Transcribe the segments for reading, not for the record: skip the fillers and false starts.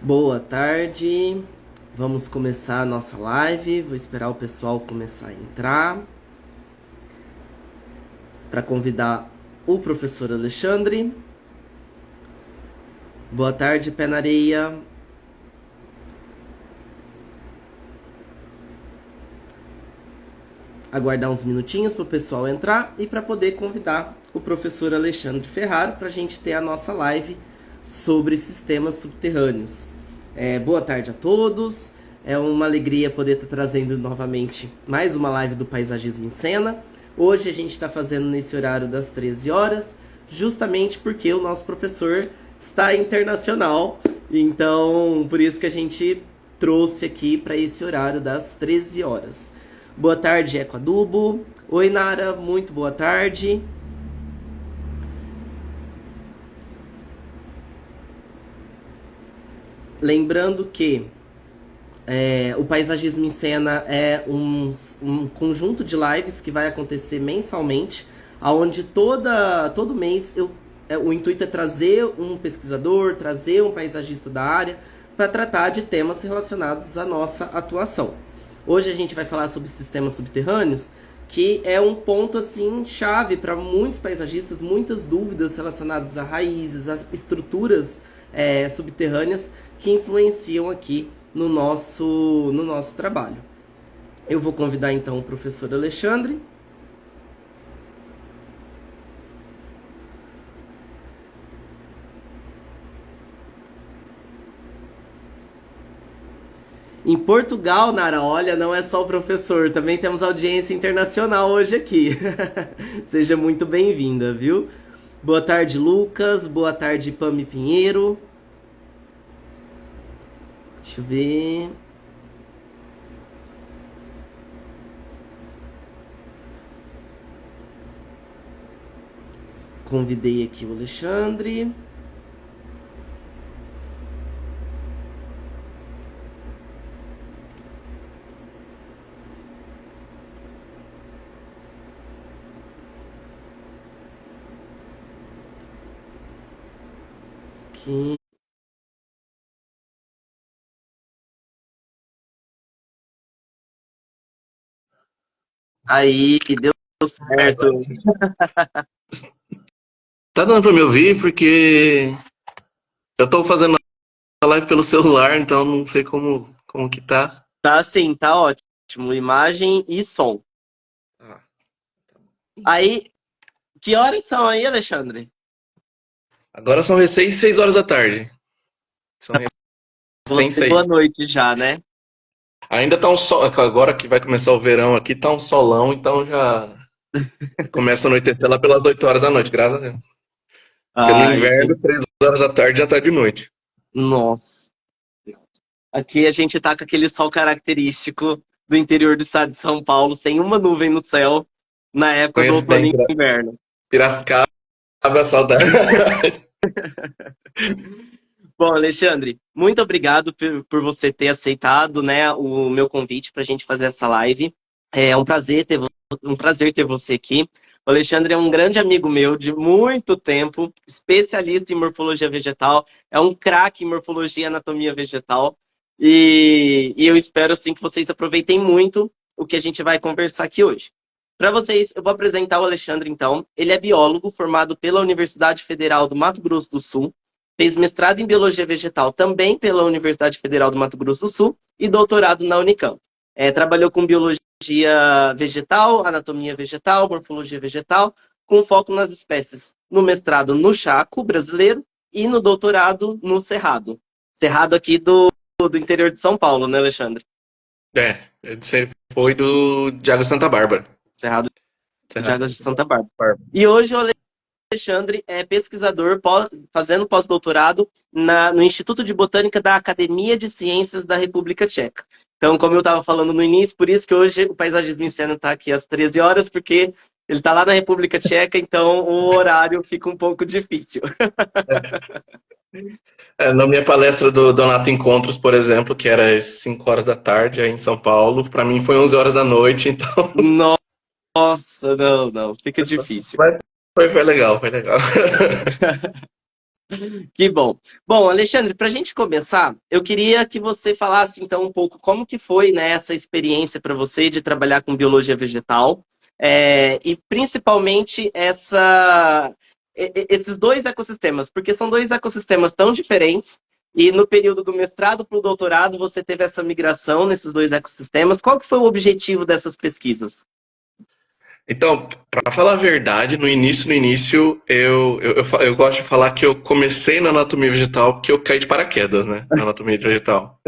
Boa tarde, vamos começar a nossa live. Vou esperar o pessoal começar a entrar para convidar o professor Alexandre. Boa tarde, pé na areia. Aguardar uns minutinhos para o pessoal entrar e para poder convidar o professor Alexandre Ferraro para a gente ter a nossa live sobre sistemas subterrâneos. Boa tarde a todos. É uma alegria poder estar trazendo novamente mais uma live do Paisagismo em Cena. Hoje a gente está fazendo nesse horário das 13 horas, justamente porque o nosso professor está internacional. Então, por isso que a gente trouxe aqui para esse horário das 13 horas. Boa tarde, Eco Adubo. Oi, Nara, muito boa tarde. Lembrando que o Paisagismo em Cena é um conjunto de lives que vai acontecer mensalmente, onde todo mês o intuito é trazer um pesquisador, trazer um paisagista da área para tratar de temas relacionados à nossa atuação. Hoje a gente vai falar sobre sistemas subterrâneos, que é um ponto assim chave para muitos paisagistas, muitas dúvidas relacionadas a raízes, a estruturas subterrâneas que influenciam aqui no nosso trabalho. Eu vou convidar então o professor Alexandre. Em Portugal, Nara, olha, não é só o professor, também temos audiência internacional hoje aqui. Seja muito bem-vinda, viu? Boa tarde, Lucas. Boa tarde, Pami Pinheiro. Deixa eu ver. Convidei aqui o Alexandre. Aqui. Aí, deu certo. Tá dando pra me ouvir porque eu tô fazendo a live pelo celular, então não sei como que tá. Tá sim, tá ótimo. Imagem e som. Ah, Aí, que horas são aí, Alexandre? agora são recém 6 horas da tarde. São recém Você, boa 6. noite já, né? Ainda tá um sol, agora que vai começar o verão aqui, tá um solão, então já começa a anoitecer lá pelas 8 horas da noite, graças a Deus. Porque no Ai, inverno, 3 horas da tarde já tá de noite. nossa. Aqui a gente tá com aquele sol característico do interior do estado de São Paulo, sem uma nuvem no céu, na época do Conheço outono bem e inverno. Piracicaba, saudade. Bom, Alexandre, muito obrigado por você ter aceitado, né, o meu convite para a gente fazer essa live. É um prazer ter você aqui. O Alexandre é um grande amigo meu de muito tempo, especialista em morfologia vegetal, é um craque em morfologia e anatomia vegetal. E eu espero assim que vocês aproveitem muito o que a gente vai conversar aqui hoje. Para vocês, eu vou apresentar o Alexandre então. Ele é biólogo formado pela Universidade Federal do Mato Grosso do Sul. Fez mestrado em Biologia Vegetal também pela Universidade Federal do Mato Grosso do Sul e doutorado na Unicamp. Trabalhou com biologia vegetal, anatomia vegetal, morfologia vegetal, com foco nas espécies. No mestrado no Chaco brasileiro e no doutorado no Cerrado. Cerrado aqui do interior de São Paulo, né, Alexandre? É, ele foi de Água Santa Bárbara. Cerrado de Cerrado Águas de Santa Bárbara. Bárbara. E hoje o Alexandre é pesquisador fazendo pós-doutorado no Instituto de Botânica da Academia de Ciências da República Tcheca. Então, como eu estava falando no início, por isso que hoje o Paisagismo em Cena está aqui às 13 horas, porque ele está lá na República Tcheca, então o horário fica um pouco difícil. Na minha palestra do Donato Encontros, por exemplo, que era às 5 horas da tarde aí em São Paulo, para mim foi 11 horas da noite, então. Nossa, não, fica difícil. Mas foi legal, foi legal. Que bom. Bom, Alexandre, para a gente começar, eu queria que você falasse então um pouco como que foi, né, essa experiência para você de trabalhar com biologia vegetal, e principalmente esses dois ecossistemas, porque são dois ecossistemas tão diferentes. E no período do mestrado para o doutorado, você teve essa migração nesses dois ecossistemas. Qual que foi o objetivo dessas pesquisas? Então, para falar a verdade, no início, eu gosto de falar que eu comecei na anatomia vegetal porque eu caí de paraquedas, né? Na anatomia vegetal.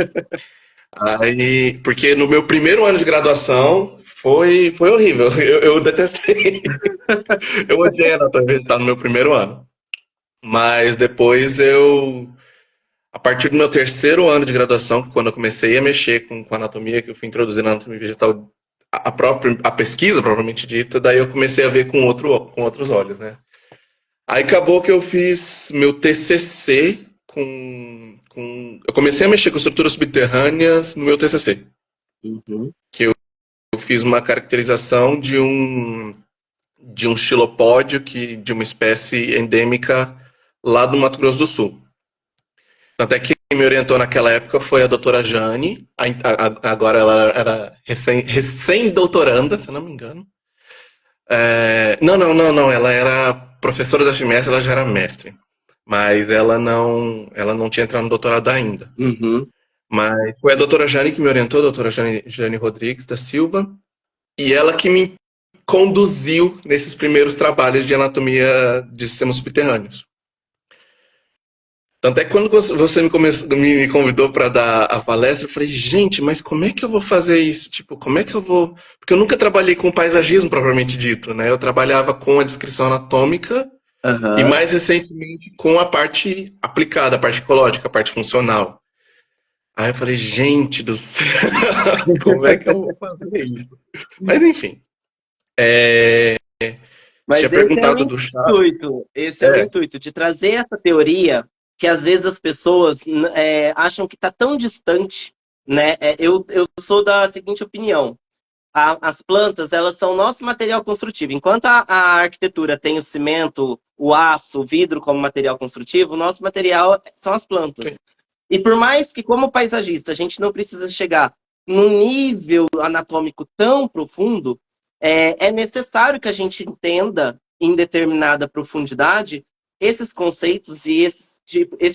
Aí, porque no meu primeiro ano de graduação foi horrível. Eu detestei. Eu odiei a anatomia vegetal no meu primeiro ano. Mas depois a partir do meu terceiro ano de graduação, quando eu comecei a mexer com anatomia, que eu fui introduzindo a anatomia vegetal, a pesquisa propriamente dita, daí eu comecei a ver com outros olhos, né? Aí acabou que eu fiz meu TCC eu comecei a mexer com estruturas subterrâneas no meu TCC. Uhum. Eu fiz uma caracterização de um xilopódio de uma espécie endêmica lá do Mato Grosso do Sul. Até que quem me orientou naquela época foi a doutora Jane, agora ela era recém-doutoranda, se eu não me engano. Não, ela era professora da FMS, ela já era mestre. Mas ela não tinha entrado no doutorado ainda. Uhum. Mas foi a doutora Jane que me orientou, a doutora Jane Rodrigues da Silva, e ela que me conduziu nesses primeiros trabalhos de anatomia de sistemas subterrâneos. Tanto é que quando você me convidou para dar a palestra, eu falei, gente, mas como é que eu vou fazer isso? Tipo, como é que eu vou. Porque eu nunca trabalhei com paisagismo propriamente dito, né? Eu trabalhava com a descrição anatômica e Aham. mais recentemente com a parte aplicada, a parte ecológica, a parte funcional. Aí eu falei, gente do céu, como é que eu vou fazer isso? Mas enfim, você tinha Mas esse é o perguntado do chá. intuito, esse é o É, intuito, de trazer essa teoria que às vezes as pessoas acham que está tão distante, né? Eu sou da seguinte opinião: as plantas, elas são nosso material construtivo. Enquanto a arquitetura tem o cimento, o aço, o vidro como material construtivo, o nosso material são as plantas. E por mais que, como paisagista, a gente não precisa chegar num nível anatômico tão profundo, é necessário que a gente entenda em determinada profundidade esses conceitos e esse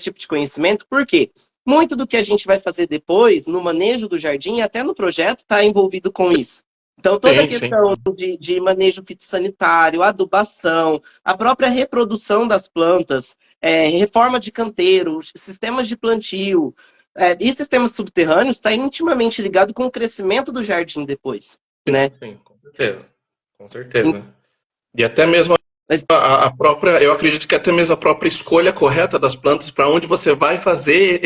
tipo de conhecimento, porque muito do que a gente vai fazer depois, no manejo do jardim, até no projeto, está envolvido com isso. Então, toda a sim, sim. questão de manejo fitossanitário, adubação, a própria reprodução das plantas, reforma de canteiro, sistemas de plantio, e sistemas subterrâneos está intimamente ligado com o crescimento do jardim depois, né? Sim, com certeza. Com certeza. E até mesmo Mas, a própria, eu acredito que até mesmo a própria escolha correta das plantas para onde você vai fazer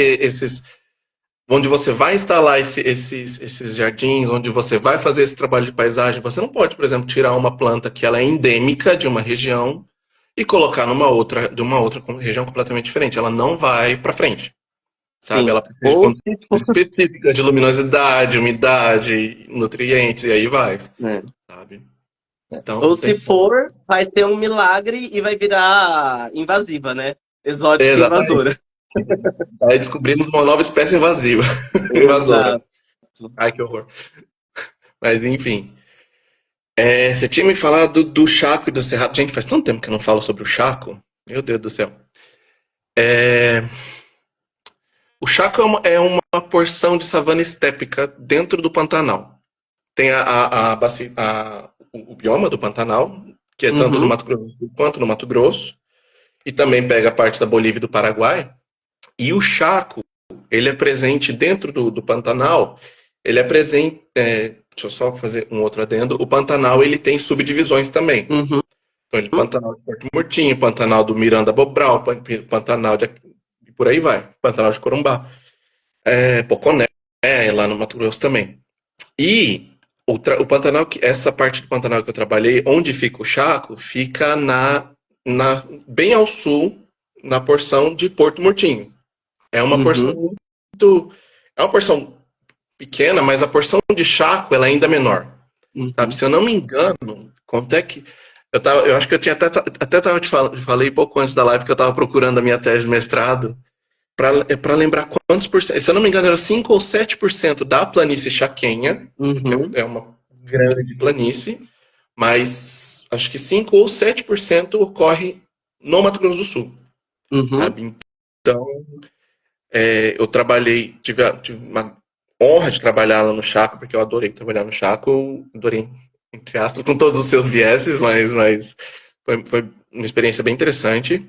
onde você vai instalar esses jardins, onde você vai fazer esse trabalho de paisagem, você não pode, por exemplo, tirar uma planta que ela é endêmica de uma região e colocar de uma outra região completamente diferente. Ela não vai para frente, sabe? sim. Ela precisa de Ou condições se for, específicas de luminosidade, umidade, nutrientes, e aí vai, né? sabe? Então, Ou tem se for, vai ter um milagre e vai virar invasiva, né? Exótica e exatamente. invasora. Aí descobrimos uma nova espécie invasiva, invasora. Exato. Ai, que horror. Mas enfim. Você tinha me falado do Chaco e do Cerrado. Gente, faz tanto tempo que eu não falo sobre o Chaco. Meu Deus do céu. É, O Chaco é uma porção de savana estépica dentro do Pantanal. Tem o bioma do Pantanal, que é tanto no Uhum, Mato Grosso quanto no Mato Grosso, e também pega partes da Bolívia e do Paraguai. E o Chaco, ele é presente dentro do Pantanal, ele é presente. Deixa eu só fazer um outro adendo. O Pantanal ele tem subdivisões também. uhum. Então, de Pantanal de Porto Murtinho, Pantanal do Miranda Bobral, Pantanal de. E por aí vai. Pantanal de Corumbá. Poconé, lá no Mato Grosso também. E o Pantanal, essa parte do Pantanal que eu trabalhei, onde fica o Chaco, fica bem ao sul, na porção de Porto Murtinho. É uma porção Uhum. muito. É uma porção pequena, mas a porção de Chaco ela é ainda menor. Sabe? Uhum. Se eu não me engano, quanto é que. Eu acho que eu tinha até tava falei pouco antes da live que eu tava procurando a minha tese de mestrado para lembrar quantos por cento. Se eu não me engano, era 5 ou 7% da planície chaquenha, porque Uhum, é uma grande planície, mas acho que 5 ou 7% ocorre no Mato Grosso do Sul, uhum, sabe? Então, eu tive uma honra de trabalhar lá no Chaco, porque eu adorei trabalhar no Chaco, adorei, entre aspas, com todos os seus vieses, mas foi uma experiência bem interessante.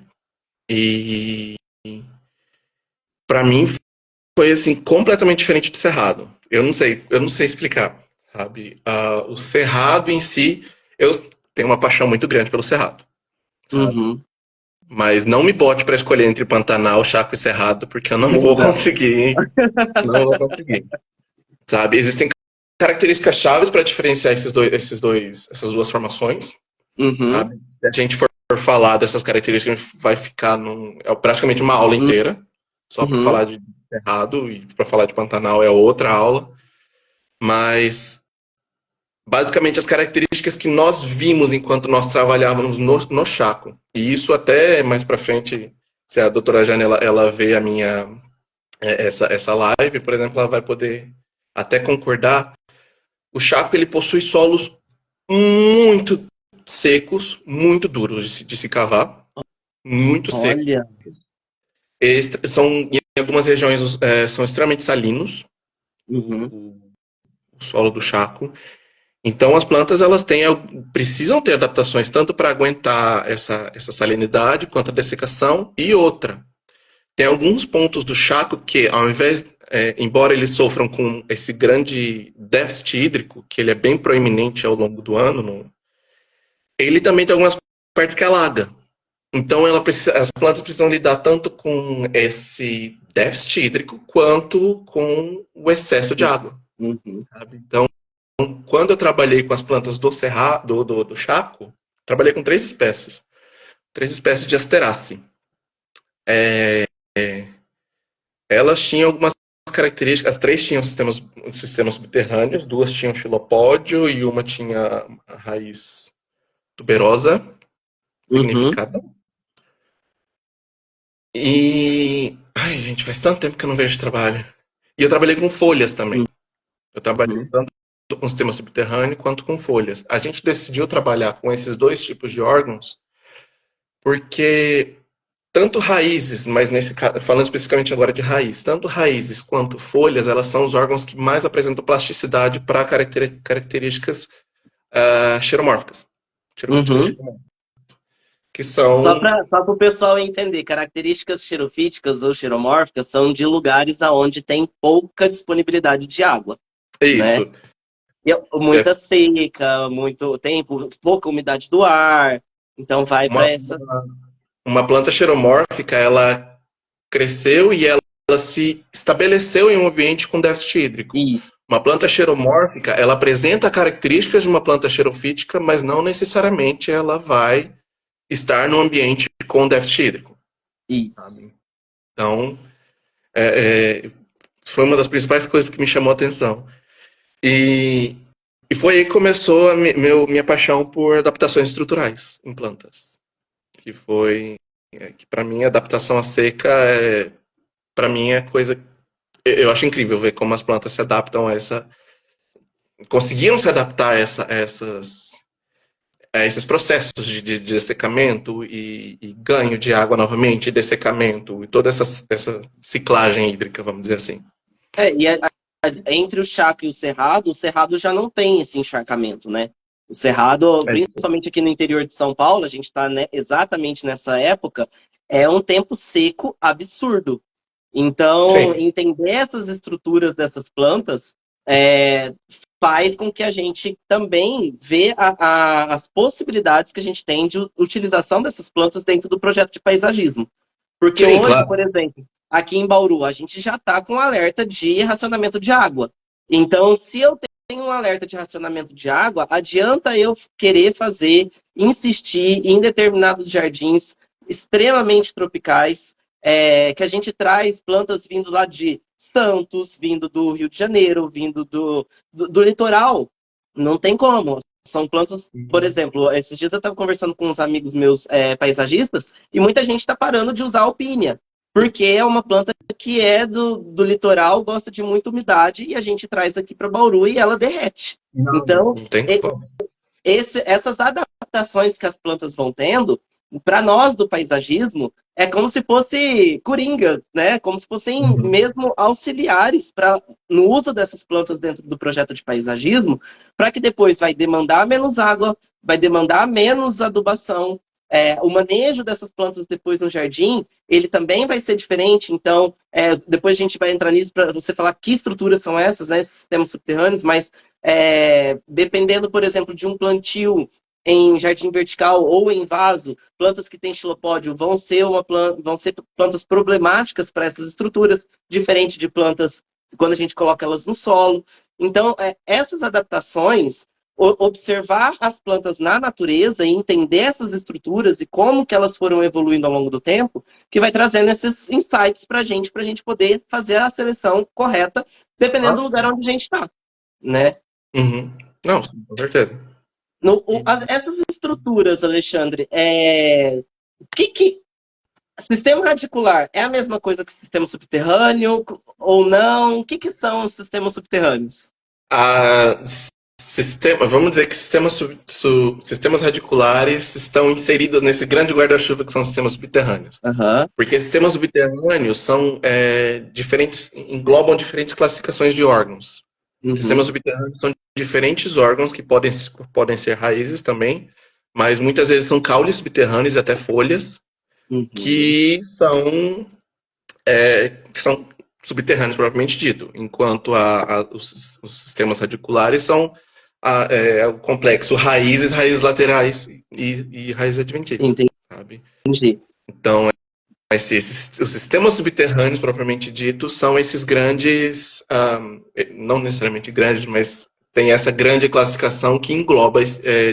E para mim foi assim completamente diferente do Cerrado. Eu não sei explicar, sabe? O Cerrado em si, eu tenho uma paixão muito grande pelo Cerrado, sabe? uhum. Mas não me bote para escolher entre Pantanal, Chaco e Cerrado, porque eu não vou Não. conseguir, não vou conseguir, sabe? Existem características chaves para diferenciar essas duas formações, Uhum, sabe? Se a gente for falar dessas características, a gente vai ficar praticamente uma aula inteira só para uhum, falar de Cerrado e para falar de Pantanal é outra aula. Mas basicamente as características que nós vimos enquanto nós trabalhávamos no Chaco. E isso até mais para frente, se a doutora Jane ela vê a minha essa live, por exemplo, ela vai poder até concordar. O Chaco ele possui solos muito secos, muito duros de se cavar, muito secos. olha. São em algumas regiões são extremamente salinos, Uhum, o solo do Chaco. Então as plantas elas precisam ter adaptações tanto para aguentar essa salinidade quanto a dessecação e outra. Tem alguns pontos do Chaco que, ao invés, embora eles sofram com esse grande déficit hídrico, que ele é bem proeminente ao longo do ano, ele também tem algumas partes que alaga. Então as plantas precisam lidar tanto com esse déficit hídrico quanto com o excesso de água. uhum. Sabe? Então quando eu trabalhei com as plantas do Chaco, trabalhei com três espécies de Asteraceae. Elas tinham algumas características, as três tinham sistemas subterrâneos, duas tinham xilopódio e uma tinha a raiz tuberosa, Uhum, lignificada. E, ai gente, faz tanto tempo que eu não vejo trabalho. E eu trabalhei com folhas também. Eu trabalhei uhum, tanto com sistema subterrâneo quanto com folhas. A gente decidiu trabalhar com esses dois tipos de órgãos porque tanto raízes, mas nesse caso, falando especificamente agora de raiz, tanto raízes quanto folhas, elas são os órgãos que mais apresentam plasticidade para características xeromórficas, xerofíticas uhum. xeromórficas, que são Só para o pessoal entender, características xerofíticas ou xeromórficas são de lugares aonde tem pouca disponibilidade de água, né? isso. É Muita seca, muito tempo, pouca umidade do ar, então vai para uma, essa. uma planta xeromórfica, ela cresceu e ela se estabeleceu em um ambiente com déficit hídrico. Isso, Uma planta xeromórfica, ela apresenta características de uma planta xerofítica, mas não necessariamente ela vai estar num ambiente com déficit hídrico. isso. Sabe? Então, é, é, foi uma das principais coisas que me chamou a atenção. E, e foi aí que começou minha paixão por adaptações estruturais em plantas. Que foi que para mim a adaptação à seca para mim é coisa eu acho incrível ver como as plantas se adaptam a essa conseguiram se adaptar a esses processos de dessecamento e ganho de água novamente, e dessecamento e toda essa ciclagem hídrica, vamos dizer assim. Entre o Cerrado já não tem esse encharcamento, né? O Cerrado, É, principalmente aqui no interior de São Paulo, a gente está exatamente nessa época, é um tempo seco absurdo. Então, sim, entender essas estruturas dessas plantas é, faz com que a gente também vê as possibilidades que a gente tem de utilização dessas plantas dentro do projeto de paisagismo. Porque sim, hoje, por claro. exemplo, aqui em Bauru, a gente já está com um alerta de racionamento de água. Então, se eu tenho um alerta de racionamento de água, adianta eu querer fazer, insistir em determinados jardins extremamente tropicais, que a gente traz plantas vindo lá de Santos, vindo do Rio de Janeiro, vindo do litoral. Não tem como. São plantas, por exemplo, esses dias eu estava conversando com uns amigos meus paisagistas e muita gente está parando de usar a alpínia, porque é uma planta que é do litoral, gosta de muita umidade e a gente traz aqui para Bauru e ela derrete. Não, Então, não tem como. essas adaptações que as plantas vão tendo, para nós do paisagismo, é como se fosse coringas, né? Como se fossem Uhum. mesmo auxiliares no uso dessas plantas dentro do projeto de paisagismo, para que depois vai demandar menos água, vai demandar menos adubação. O manejo dessas plantas depois no jardim, ele também vai ser diferente. Então, depois a gente vai entrar nisso para você falar que estruturas são essas, né? Esses sistemas subterrâneos, mas dependendo, por exemplo, de um plantio em jardim vertical ou em vaso, plantas que têm xilopódio vão ser plantas problemáticas para essas estruturas, diferente de plantas quando a gente coloca elas no solo. Então, essas adaptações, observar as plantas na natureza e entender essas estruturas e como que elas foram evoluindo ao longo do tempo, que vai trazendo esses insights para a gente poder fazer a seleção correta, dependendo do Ah, lugar onde a gente está, né? uhum. Não, com certeza. Essas estruturas, Alexandre, sistema radicular é a mesma coisa que sistema subterrâneo ou não? O que são os sistemas subterrâneos? A vamos dizer que sistemas radiculares estão inseridos nesse grande guarda-chuva que são os sistemas subterrâneos. Aham. Porque sistemas subterrâneos são diferentes, englobam diferentes classificações de órgãos. Sistemas Uhum. subterrâneos são diferentes órgãos que podem ser raízes também, mas muitas vezes são caules subterrâneos e até folhas, Uhum. que são subterrâneos propriamente dito, enquanto os sistemas radiculares são o complexo raízes laterais e raízes adventícias, sabe? Entendi. Então, os sistemas subterrâneos propriamente ditos são esses grandes, não necessariamente grandes, mas tem essa grande classificação que engloba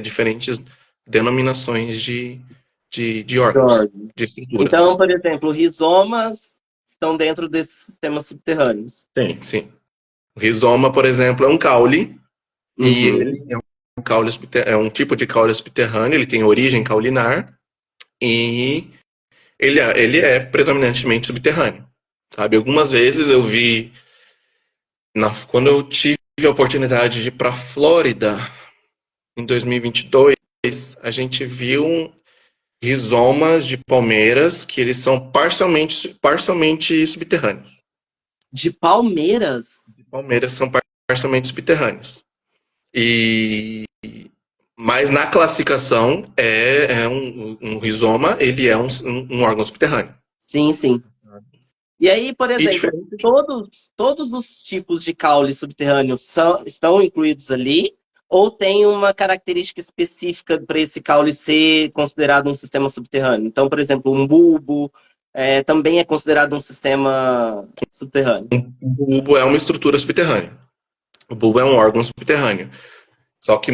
diferentes denominações de órgãos, Jorge. de estruturas. Então, por exemplo, rizomas estão dentro desses sistemas subterrâneos. Sim, sim. O rizoma, por exemplo, é um caule, e Uhum. ele é um tipo de caule subterrâneo, ele tem origem caulinar, e ele é predominantemente subterrâneo, sabe? Algumas vezes eu vi, quando eu tive a oportunidade de ir para a Flórida, em 2022, a gente viu rizomas de palmeiras que eles são parcialmente subterrâneos. De palmeiras? Palmeiras são parcialmente subterrâneos. E mas na classificação um rizoma, ele é um órgão subterrâneo. Sim, sim. E aí, por E exemplo, diferente. todos os tipos de caule subterrâneos estão incluídos ali? Ou tem uma característica específica para esse caule ser considerado um sistema subterrâneo? Então, por exemplo, um bulbo também é considerado um sistema subterrâneo. O bulbo é uma estrutura subterrânea. O bulbo é um órgão subterrâneo. Só que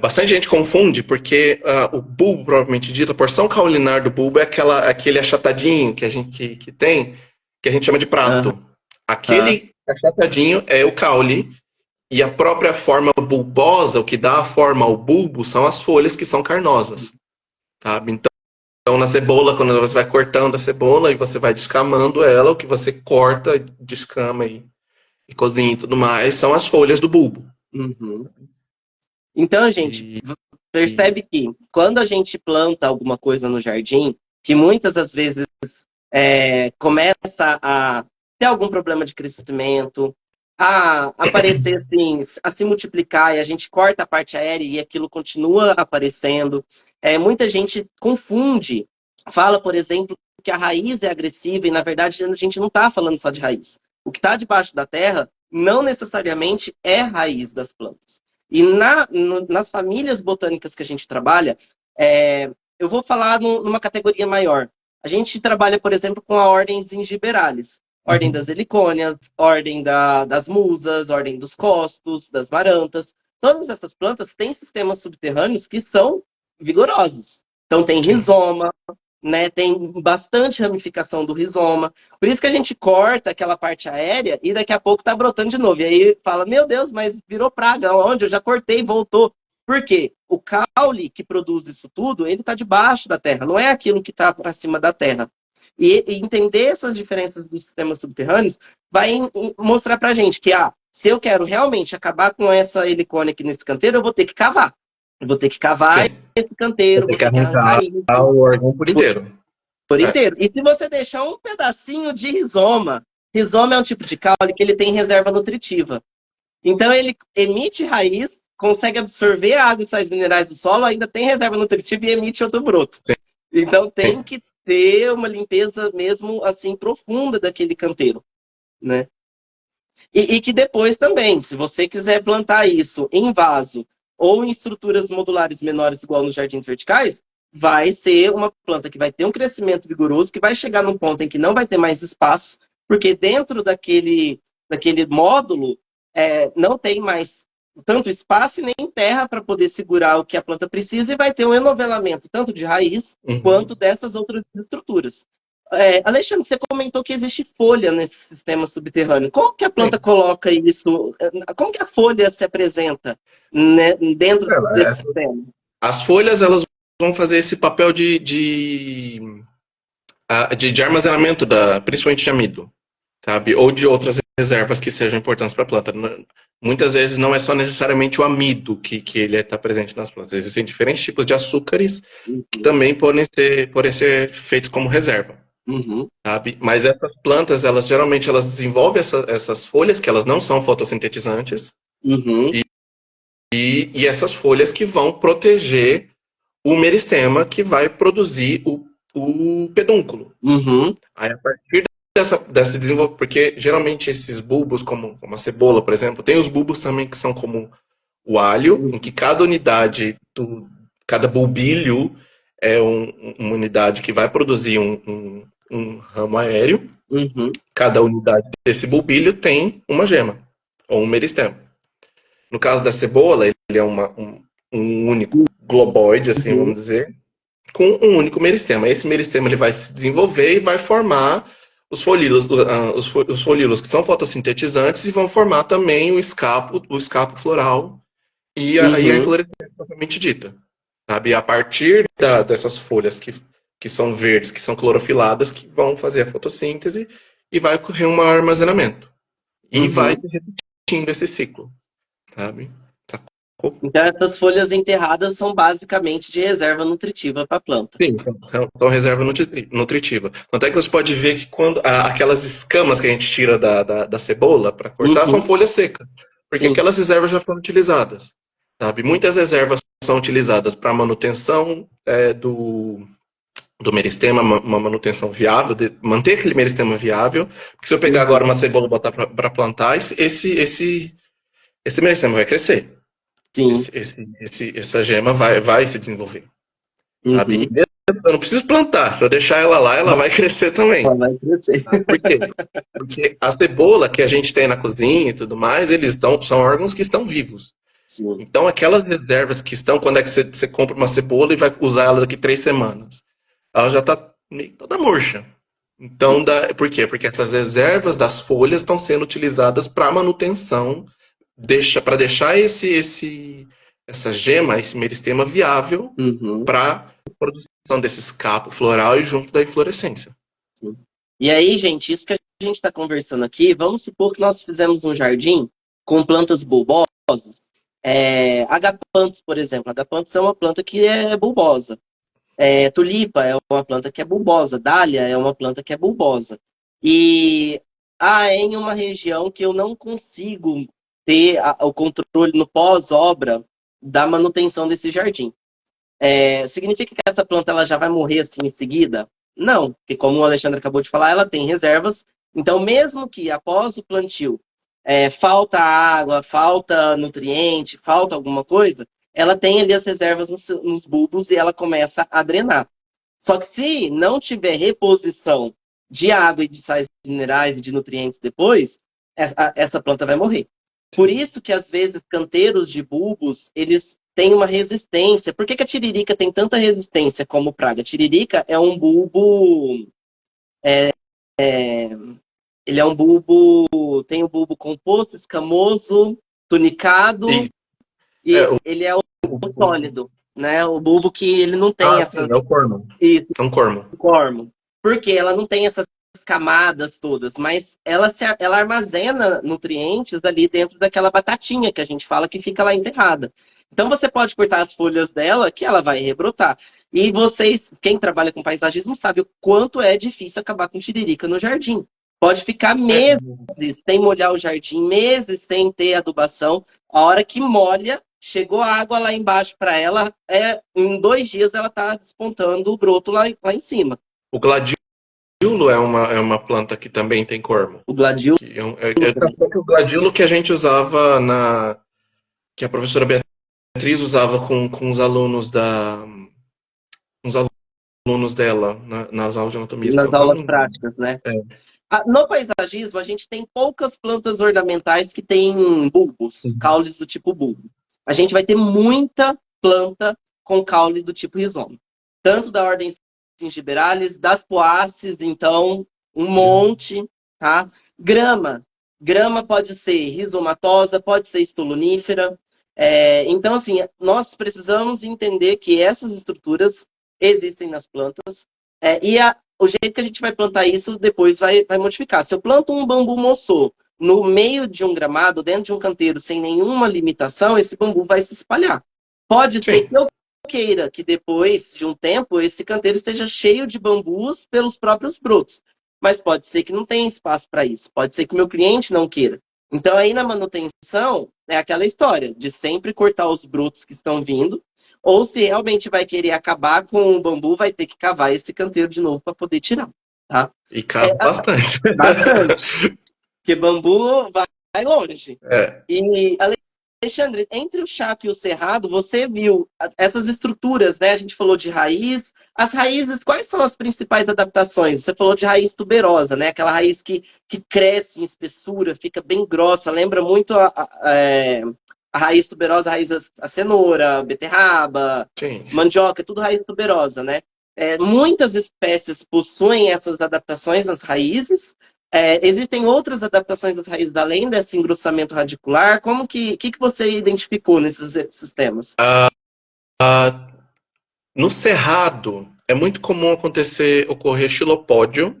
bastante gente confunde porque o bulbo, propriamente dito, a porção caulinar do bulbo é aquele achatadinho que a gente que tem, que a gente chama de prato. Aham. Aquele achatadinho é o caule e a própria forma bulbosa, o que dá a forma ao bulbo, são as folhas que são carnosas, sabe? Então na cebola, quando você vai cortando a cebola e você vai descamando ela, o que você corta, descama e cozinha e tudo mais, são as folhas do bulbo. Uhum. Então, gente, E, e percebe que quando a gente planta alguma coisa no jardim, que muitas das vezes começa a ter algum problema de crescimento, a aparecer assim, a se multiplicar e a gente corta a parte aérea e aquilo continua aparecendo. Muita gente confunde, fala, por exemplo, que a raiz é agressiva e na verdade a gente não está falando só de raiz. O que está debaixo da terra não necessariamente é raiz das plantas. E nas famílias botânicas que a gente trabalha, eu vou falar numa categoria maior. A gente trabalha, por exemplo, com a ordem Zingiberalis. Ordem das helicônias, ordem das musas, ordem dos costos, das marantas. Todas essas plantas têm sistemas subterrâneos que são vigorosos. Então tem sim. rizoma, né? Tem bastante ramificação do rizoma. Por isso que a gente corta aquela parte aérea e daqui a pouco tá brotando de novo. E aí fala, meu Deus, mas virou praga. Onde? Eu já cortei, voltou. Porque o caule que produz isso tudo, ele está debaixo da terra, não é aquilo que está para cima da terra. E entender essas diferenças dos sistemas subterrâneos vai mostrar para a gente que, se eu quero realmente acabar com essa helicônia aqui nesse canteiro, eu vou ter que cavar. Eu vou ter que cavar Sim. esse canteiro, Tem vou que ter que arrancar arrancar isso o órgão por inteiro. por É. inteiro. E se você deixar um pedacinho de rizoma é um tipo de caule que ele tem reserva nutritiva. Então ele emite raiz, consegue absorver a água e sais minerais do solo, ainda tem reserva nutritiva e emite outro broto. Então tem Sim. que ter uma limpeza mesmo assim profunda daquele canteiro, né? E que depois também, se você quiser plantar isso em vaso ou em estruturas modulares menores, igual nos jardins verticais, vai ser uma planta que vai ter um crescimento vigoroso, que vai chegar num ponto em que não vai ter mais espaço, porque dentro daquele módulo não tem mais tanto espaço e nem terra para poder segurar o que a planta precisa, e vai ter um enovelamento tanto de raiz quanto Uhum. dessas outras estruturas. Alexandre, você comentou que existe folha nesse sistema subterrâneo. Como que a planta Sim. coloca isso? Como que a folha se apresenta, né, dentro desse sistema? As folhas, elas vão fazer esse papel de armazenamento, principalmente de amido, sabe? Ou de outras reservas que sejam importantes para a planta. Muitas vezes não é só necessariamente o amido que ele está presente nas plantas. Existem diferentes tipos de açúcares que Uhum, também podem ser feitos como reserva, uhum, sabe? Mas essas plantas, elas geralmente desenvolvem essas folhas, que elas não são fotossintetizantes, uhum, e essas folhas que vão proteger o meristema que vai produzir o pedúnculo. uhum, Aí, a partir dessa desenvolvimento, porque geralmente esses bulbos, como a cebola, por exemplo, tem os bulbos também que são como o alho, em que uhum, cada unidade, cada bulbilho é uma unidade que vai produzir um ramo aéreo. uhum, Cada unidade desse bulbilho tem uma gema, ou um meristema. No caso da cebola, ele é um único globoide, assim, uhum, vamos dizer, com um único meristema. Esse meristema ele vai se desenvolver e vai formar os folíolos que são fotossintetizantes, e vão formar também o escapo floral e a uhum, inflorescência propriamente dita. Sabe? E a partir dessas folhas que são verdes, que são clorofiladas, que vão fazer a fotossíntese, e vai ocorrer um armazenamento. E vai uhum. se repetindo esse ciclo, sabe? Sacou? Então essas folhas enterradas são basicamente de reserva nutritiva para a planta. Sim, são reserva nutritiva. Tanto é que você pode ver que quando aquelas escamas que a gente tira da cebola para cortar são Uhum, folhas secas, porque sim. aquelas reservas já foram utilizadas, sabe? Muitas reservas são utilizadas para manutenção do meristema, uma manutenção viável, de manter aquele meristema viável. Porque se eu pegar agora Uhum, uma cebola e botar para plantar, esse meristema vai crescer. sim. Essa gema vai se desenvolver. Sabe? E Uhum. mesmo eu não preciso plantar, se eu deixar ela lá, ela vai crescer também. Ela vai crescer. Tá? Por quê? Porque a cebola que a gente tem na cozinha e tudo mais, são órgãos que estão vivos. Sim. Então, aquelas reservas que estão, quando é que você compra uma cebola e vai usar ela daqui 3 semanas? Ela já está meio toda murcha. Então, por quê? Porque essas reservas das folhas estão sendo utilizadas para manutenção, para deixar essa gema, esse meristema viável Uhum. para produção desse escapo floral e junto da inflorescência. Sim. E aí, gente, isso que a gente está conversando aqui, vamos supor que nós fizemos um jardim com plantas bulbosas. Agapanthus, por exemplo. Agapanthus é uma planta que é bulbosa. Tulipa é uma planta que é bulbosa. Dália é uma planta que é bulbosa. E em uma região que eu não consigo ter o controle no pós-obra da manutenção desse jardim. Significa que essa planta ela já vai morrer assim em seguida? Não, porque como o Alexandre acabou de falar, ela tem reservas. Então, mesmo que após o plantio falta água, falta nutriente, falta alguma coisa, ela tem ali as reservas nos bulbos e ela começa a drenar. Só que se não tiver reposição de água e de sais minerais e de nutrientes depois, essa planta vai morrer. Por isso que às vezes canteiros de bulbos, eles têm uma resistência. Por que que a tiririca tem tanta resistência como praga? A tiririca é um bulbo, ele é um bulbo, tem o bulbo composto, escamoso, tunicado, E e ele é sólido, né? O bulbo que ele não tem Ah, sim, essa... é o cormo. Isso, É um cormo. cormo. Porque ela não tem essas camadas todas, mas ela armazena nutrientes ali dentro daquela batatinha que a gente fala que fica lá enterrada. Então você pode cortar as folhas dela que ela vai rebrotar. E vocês, quem trabalha com paisagismo, sabe o quanto é difícil acabar com tiririca no jardim. Pode ficar É, meses sem molhar o jardim, meses sem ter adubação. A hora que molha, chegou a água lá embaixo para ela, em 2 dias ela está despontando o broto lá em cima. o gladiolo é uma planta que também tem cormo. O gladiola Tanto que o gladiolo que a gente usava que a professora Beatriz usava com os alunos os alunos dela nas aulas de anatomia. nas Qual é o aulas nome? práticas, né? É. No paisagismo, a gente tem poucas plantas ornamentais que têm bulbos, Uhum. caules do tipo bulbo. A gente vai ter muita planta com caule do tipo rizoma. Tanto da ordem Zingiberalis, das poáceas, então, um monte, tá? Grama. Grama pode ser rizomatosa, pode ser estolonífera. Então, assim, nós precisamos entender que essas estruturas existem nas plantas. O jeito que a gente vai plantar isso depois vai modificar. Se eu planto um bambu moçô no meio de um gramado, dentro de um canteiro, sem nenhuma limitação, esse bambu vai se espalhar. Pode ser Sim. que eu queira que depois de um tempo esse canteiro esteja cheio de bambus pelos próprios brotos. Mas pode ser que não tenha espaço para isso. Pode ser que o meu cliente não queira. Então, aí na manutenção, é aquela história de sempre cortar os brotos que estão vindo, ou se realmente vai querer acabar com o bambu, vai ter que cavar esse canteiro de novo para poder tirar, tá? E cava bastante. Bastante, porque bambu vai longe. É. E, Alexandre, entre o chato e o cerrado, você viu essas estruturas, né? A gente falou de raiz. As raízes, quais são as principais adaptações? Você falou de raiz tuberosa, né? Aquela raiz que cresce em espessura, fica bem grossa, lembra muito a raiz tuberosa, a cenoura, a beterraba, Sim, sim. mandioca, tudo raiz tuberosa, né? Muitas espécies possuem essas adaptações nas raízes. Existem outras adaptações das raízes além desse engrossamento radicular? Como que você identificou nesses sistemas? No cerrado, é muito comum ocorrer xilopódio.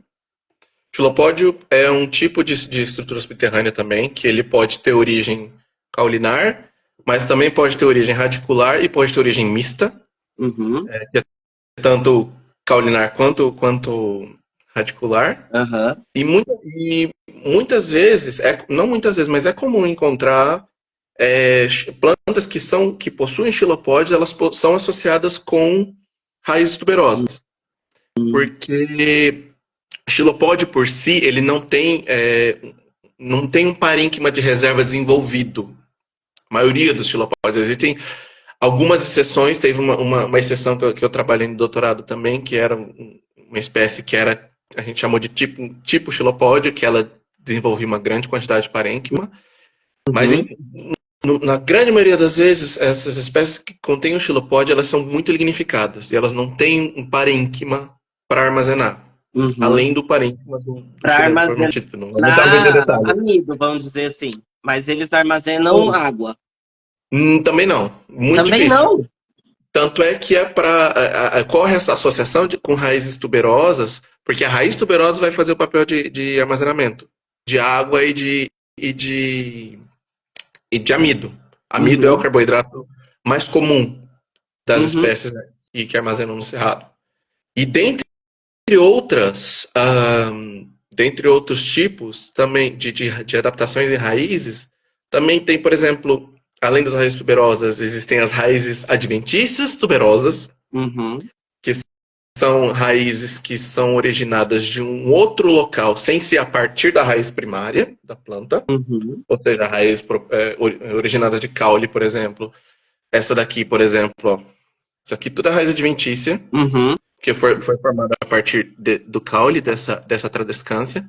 Xilopódio é um tipo de estrutura subterrânea também, que ele pode ter origem caulinar, mas também pode ter origem radicular e pode ter origem mista, Uhum, tanto caulinar quanto radicular. aham, E muitas vezes, não muitas vezes, mas é comum encontrar plantas que possuem xilopódios, elas são associadas com raízes tuberosas. Porque xilopódio por si, ele não tem um parênquima de reserva desenvolvido. A maioria dos xilopódios. Existem algumas exceções, teve uma exceção que eu trabalhei no doutorado também, que era uma espécie que a gente chamou de tipo xilopódio, que ela desenvolvia uma grande quantidade de parênquima. Mas uhum, na grande maioria das vezes, essas espécies que contêm o xilopódio, elas são muito lignificadas e elas não têm um parênquima para armazenar. uhum. Além do parênquima do Para xilema, armazenar provavelmente não vou entrar muito em detalhe. amido, vamos dizer assim. Mas eles armazenam água. Também não. Muito Também difícil. não? Tanto é que corre essa associação com raízes tuberosas, porque a raiz tuberosa vai fazer o papel de armazenamento de água e de amido. Amido é o Uhum, carboidrato mais comum das uhum, espécies, né, que armazenam no cerrado. E dentre outros tipos também de adaptações em raízes, também tem, por exemplo, além das raízes tuberosas, existem as raízes adventícias tuberosas, uhum, que são raízes que são originadas de um outro local, sem ser a partir da raiz primária da planta, uhum, ou seja, a raiz originada de caule, por exemplo. Essa daqui, por exemplo, ó, isso aqui tudo é raiz adventícia, uhum, que foi formada a partir do caule, dessa tradescância.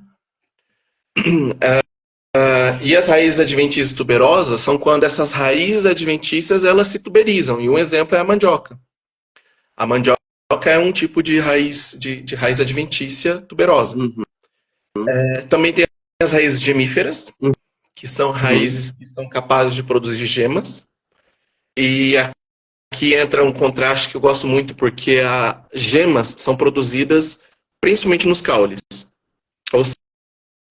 E as raízes adventícias tuberosas são quando essas raízes adventícias elas se tuberizam. E um exemplo é a mandioca. A mandioca é um tipo de raiz, de raiz adventícia tuberosa. uhum, Também tem as raízes gemíferas, que são uhum, raízes que são capazes de produzir gemas. E aqui entra um contraste que eu gosto muito, porque as gemas são produzidas principalmente nos caules. Ou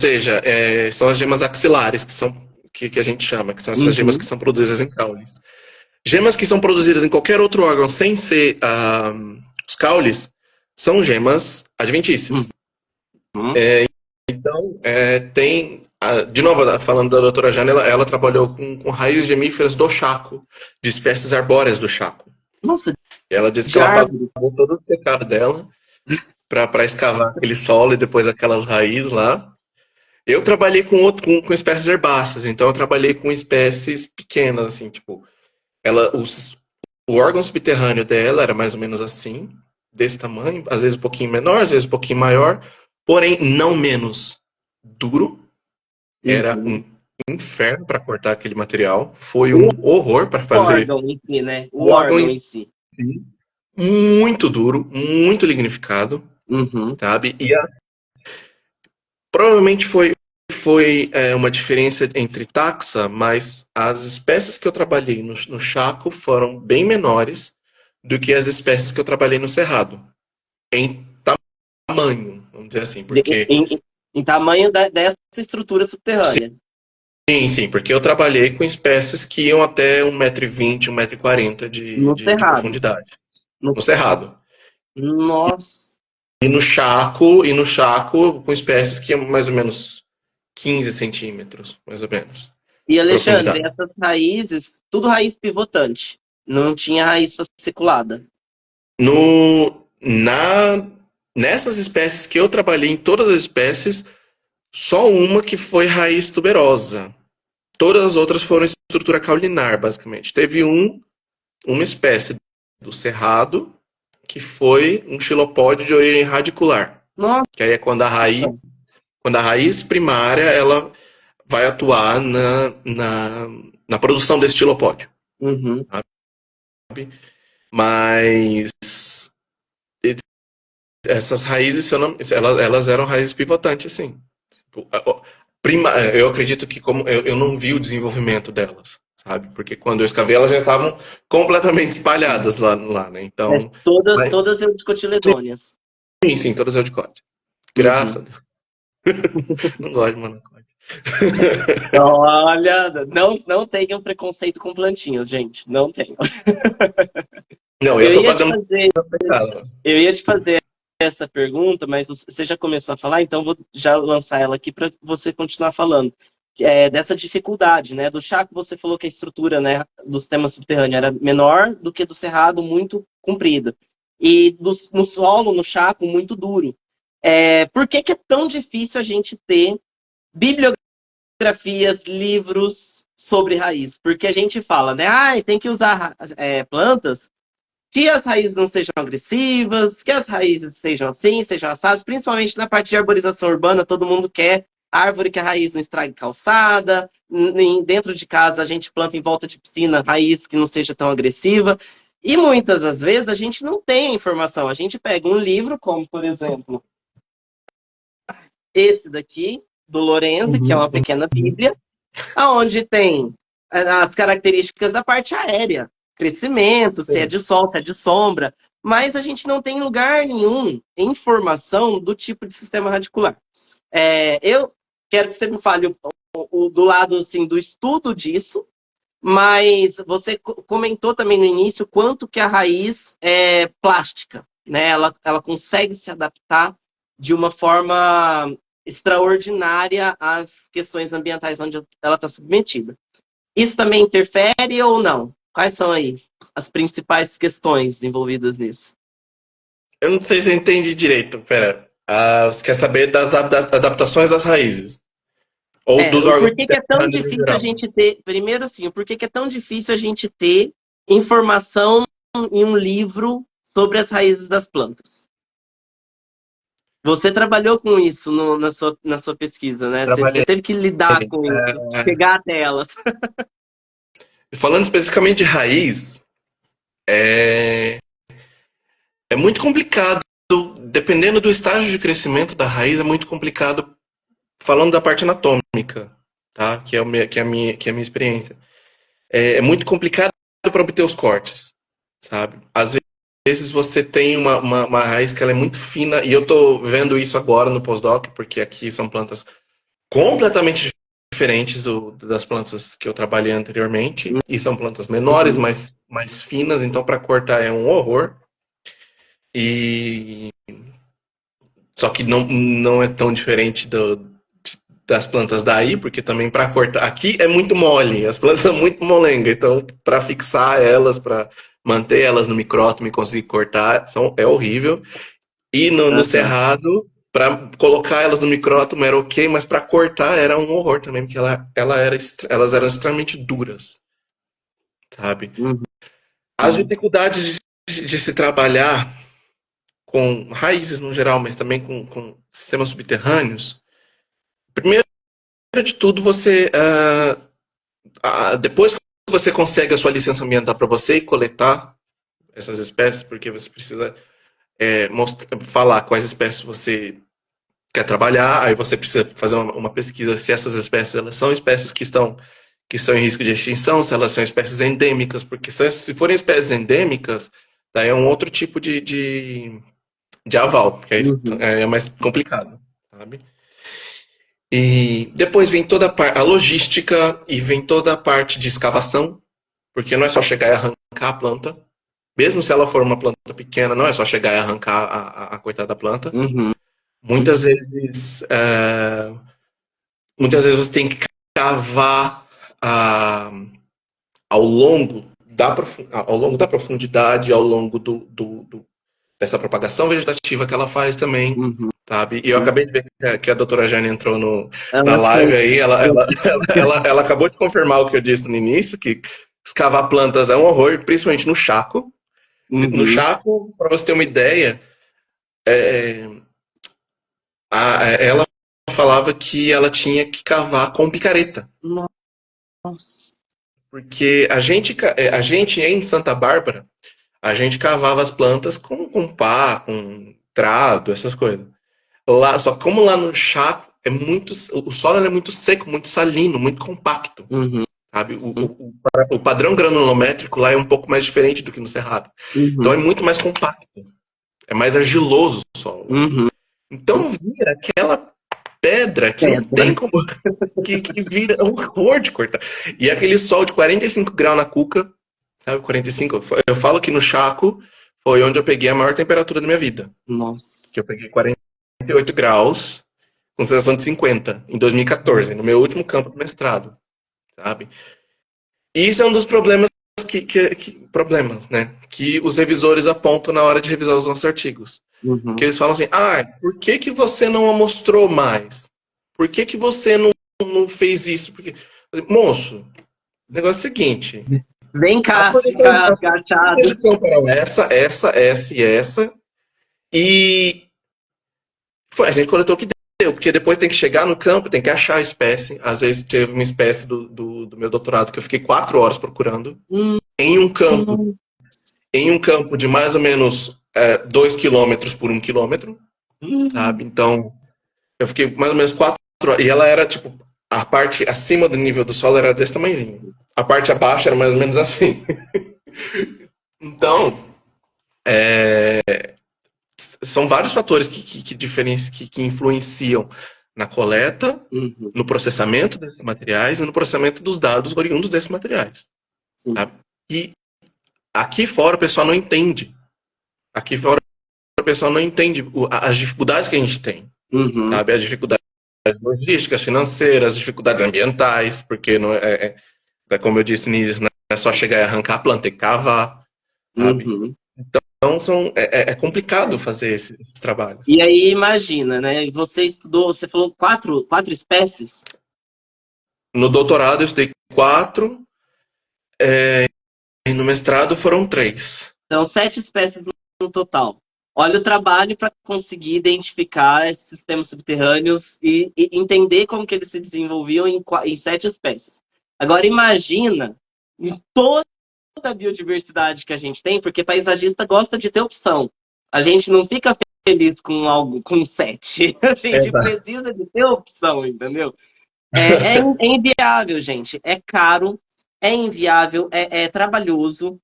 seja, são as gemas axilares, que a gente chama, que são essas gemas que Uhum. são produzidas em caule. Gemas que são produzidas em qualquer outro órgão sem ser os caules são gemas adventícias. Uhum. Então, de novo, falando da doutora Jana, ela trabalhou com raízes gemíferas do Chaco, de espécies arbóreas do Chaco. Nossa, Ela disse que de ela árvore. pagou todo o pecado dela para escavar aquele solo e depois aquelas raízes lá. Eu trabalhei com espécies herbáceas, então eu trabalhei com espécies pequenas, assim, tipo, o órgão subterrâneo dela era mais ou menos assim, desse tamanho, às vezes um pouquinho menor, às vezes um pouquinho maior, porém não menos duro. Era um Uhum. inferno para cortar aquele material, foi O um horror para fazer órgão em si, né? O o órgão órgão em em si. si, muito duro, muito lignificado, Uhum. sabe? Provavelmente foi uma diferença entre taxa, mas as espécies que eu trabalhei no Chaco foram bem menores do que as espécies que eu trabalhei no Cerrado, em tamanho, vamos dizer assim, De- porque em tamanho dessa estrutura subterrânea. sim, porque eu trabalhei com espécies que iam até 1,20 m, 1,40 m No de cerrado. profundidade, No... no Cerrado. Nossa. E no Chaco, com espécies que iam mais ou menos 15 centímetros, mais ou menos, E de Alexandre, profundidade. essas raízes, tudo raiz pivotante. Não tinha raiz fasciculada. No, na, Nessas espécies que eu trabalhei, em todas as espécies, só uma que foi raiz tuberosa. Todas as outras foram estrutura caulinar, basicamente. Teve uma espécie do cerrado que foi um xilopódio de origem radicular. Nossa. Que aí é quando a raiz primária ela vai atuar na produção desse xilopódio. Uhum. Sabe? Mas essas raízes, se eu não- elas eram raízes pivotantes, sim. Tipo, eu acredito que como eu não vi o desenvolvimento delas, sabe? Porque quando eu escavei, elas já estavam completamente espalhadas lá, né? Mas Então, todas, mas, todas eudicotiledôneas. sim, todas eudicóticas. Graças a Uhum. Deus. Não gosto de monocóide. Olha, não tenham preconceito com plantinhas, gente. Não tenham. Não, eu Eu tô ia te pagando fazer, pecado. eu ia te fazer essa pergunta, mas você já começou a falar, então vou já lançar ela aqui para você continuar falando. Dessa dificuldade, né? Do Chaco, você falou que a estrutura, né, do sistema subterrâneo era menor do que do Cerrado, muito comprida. E no solo, no Chaco, muito duro. Por que é tão difícil a gente ter bibliografias, livros sobre raiz? Porque a gente fala, né? Tem que usar plantas que as raízes não sejam agressivas, que as raízes sejam assim, sejam assadas, principalmente na parte de arborização urbana, todo mundo quer árvore que a raiz não estrague calçada, dentro de casa a gente planta em volta de piscina raiz que não seja tão agressiva, e muitas das vezes a gente não tem a informação, a gente pega um livro, como por exemplo, esse daqui, do Lorenzi, que é Uhum, uma pequena bíblia, aonde tem as características da parte aérea, crescimento, se é sim. de sol, se é de sombra, mas a gente não tem lugar nenhum informação do tipo de sistema radicular. Eu quero que você me fale do lado assim, do estudo disso, mas você comentou também no início quanto que a raiz é plástica, né? Ela consegue se adaptar de uma forma extraordinária às questões ambientais onde ela está submetida. Isso também interfere ou não? Quais são aí as principais questões envolvidas nisso? Eu não sei se eu entendi direito. Pera. Você quer saber das adaptações das raízes? Ou dos O órgãos porquê que é tão subterrâneos em difícil a geral? gente ter, primeiro assim, o porquê que é tão difícil a gente ter informação em um livro sobre as raízes das plantas? Você trabalhou com isso na sua pesquisa, né? Você Trabalhei. teve que lidar com isso, chegar até elas. Falando especificamente de raiz, é, é muito complicado. Dependendo do estágio de crescimento da raiz, é muito complicado. Falando da parte anatômica, tá? Que é a minha experiência. É muito complicado para obter os cortes. sabe? Às vezes você tem uma raiz que ela é muito fina, e eu tô vendo isso agora no pós-doc, porque aqui são plantas completamente diferentes das plantas que eu trabalhei anteriormente, e são plantas menores, Uhum. mais finas, então para cortar é um horror. E só que não é tão diferente das plantas daí, porque também para cortar aqui é muito mole, as plantas são muito molenga, então para fixar elas, para manter elas no micrótomo e conseguir cortar, é horrível. E no Aham. cerrado, para colocar elas no micrótomo era ok, mas para cortar era um horror também, porque elas eram extremamente duras, sabe? Uhum. As dificuldades de se trabalhar com raízes no geral, mas também com sistemas subterrâneos. Primeiro de tudo, depois que você consegue a sua licença ambiental para você coletar essas espécies, porque você precisa falar quais espécies você quer trabalhar, aí você precisa fazer uma pesquisa se essas espécies elas são espécies que estão em risco de extinção, se elas são espécies endêmicas, porque se forem espécies endêmicas, daí é um outro tipo de aval, porque aí Uhum. é mais complicado, sabe? E depois vem toda a logística e vem toda a parte de escavação, porque não é só chegar e arrancar a planta, mesmo se ela for uma planta pequena, não é só chegar e arrancar a coitada planta. Uhum. Muitas vezes, muitas vezes você tem que cavar ah, ao longo da profundidade, ao longo dessa propagação vegetativa que ela faz também, Uhum. sabe? E eu acabei de ver que a doutora Jane entrou na Ela live foi. aí, ela acabou de confirmar o que eu disse no início, que escavar plantas é um horror, principalmente no Chaco. No Uhum. Chaco, para você ter uma ideia, ela falava que ela tinha que cavar com picareta. Nossa. Porque a gente em Santa Bárbara, a gente cavava as plantas com pá, com trado, essas coisas. Só que como lá no Chaco o solo é muito seco, muito salino, muito compacto, Uhum. sabe? O padrão granulométrico lá é um pouco mais diferente do que no Cerrado. Então é Uhum. muito mais compacto, é mais argiloso o solo lá. Uhum. Então vira aquela pedra que não tem Pedra. como que vira um horror de cortar. E aquele sol de 45 graus na cuca, sabe? 45. Eu falo que no Chaco foi onde eu peguei a maior temperatura da minha vida. Nossa. Que eu peguei 48 graus com sensação de 50 em 2014, no meu último campo do mestrado, sabe? E isso é um dos problemas problemas, né? Que os revisores apontam na hora de revisar os nossos artigos. Que Uhum. eles falam assim: por que você não mostrou mais? Por que você não fez isso? Porque, moço, o negócio é o seguinte: Vem a cá, projeção fica agachado. foram essa e essa, e a gente coletou o que deu, porque depois tem que chegar no campo, tem que achar a espécie. Às vezes teve uma espécie do meu doutorado que eu fiquei 4 horas procurando Hum. em um campo, de mais ou menos 2 quilômetros por 1 quilômetro, sabe? Hum. Então eu fiquei mais ou menos 4 horas. E ela era tipo, a parte acima do nível do solo era desse tamanhozinho. A parte abaixo era mais ou menos assim. Então, são vários fatores que influenciam na coleta, Uhum. no processamento desses materiais e no processamento dos dados oriundos desses materiais. Sim. Sabe? E aqui fora o pessoal não entende. Aqui fora o pessoal não entende as dificuldades que a gente tem. Uhum. Sabe? As dificuldades logísticas, financeiras, as dificuldades ambientais, porque não como eu disse no início, não é só chegar e arrancar a planta, tem que cavar, sabe? Uhum. Então é complicado fazer esse trabalho. E aí, imagina, né? Você estudou, você falou quatro espécies? No doutorado eu estudei 4, e no mestrado foram 3. Então, 7 espécies no total. Olha o trabalho para conseguir identificar esses sistemas subterrâneos e entender como que eles se desenvolviam em 7 espécies. Agora, imagina em toda a biodiversidade que a gente tem, porque paisagista gosta de ter opção. A gente não fica feliz com algo com 7. A gente Exato. precisa de ter opção, entendeu? É inviável, gente. É caro, é inviável, é trabalhoso.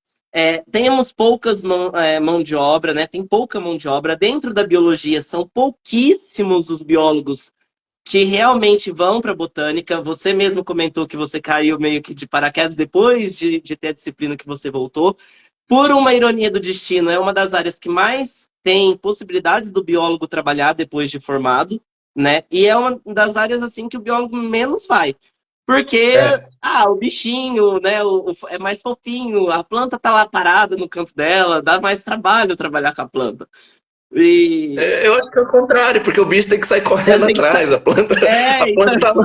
Temos poucas mão de obra, né? Tem pouca mão de obra. Dentro da biologia, são pouquíssimos os biólogos que realmente vão para a botânica. Você mesmo comentou que você caiu meio que de paraquedas depois de ter a disciplina que você voltou. Por uma ironia do destino, é uma das áreas que mais tem possibilidades do biólogo trabalhar depois de formado, né? E é uma das áreas assim que o biólogo menos vai. Porque, É, o bichinho, né, é mais fofinho, a planta tá lá parada no canto dela, dá mais trabalho trabalhar com a planta. E eu acho que é o contrário, porque o bicho tem que sair correndo tem que atrás, a então, planta tá lá.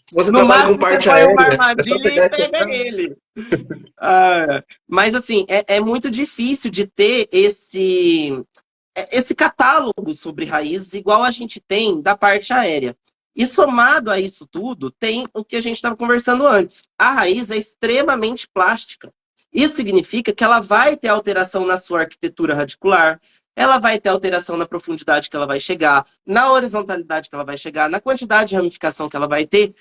Se você no trabalha com máximo você parte põe uma aérea, é só armadilha e pegar e pega cortar. ele. Mas assim, é muito difícil de ter esse catálogo sobre raízes igual a gente tem da parte aérea. E somado a isso tudo, tem o que a gente estava conversando antes. A raiz é extremamente plástica. Isso significa que ela vai ter alteração na sua arquitetura radicular, ela vai ter alteração na profundidade que ela vai chegar, na horizontalidade que ela vai chegar, na quantidade de ramificação que ela vai ter.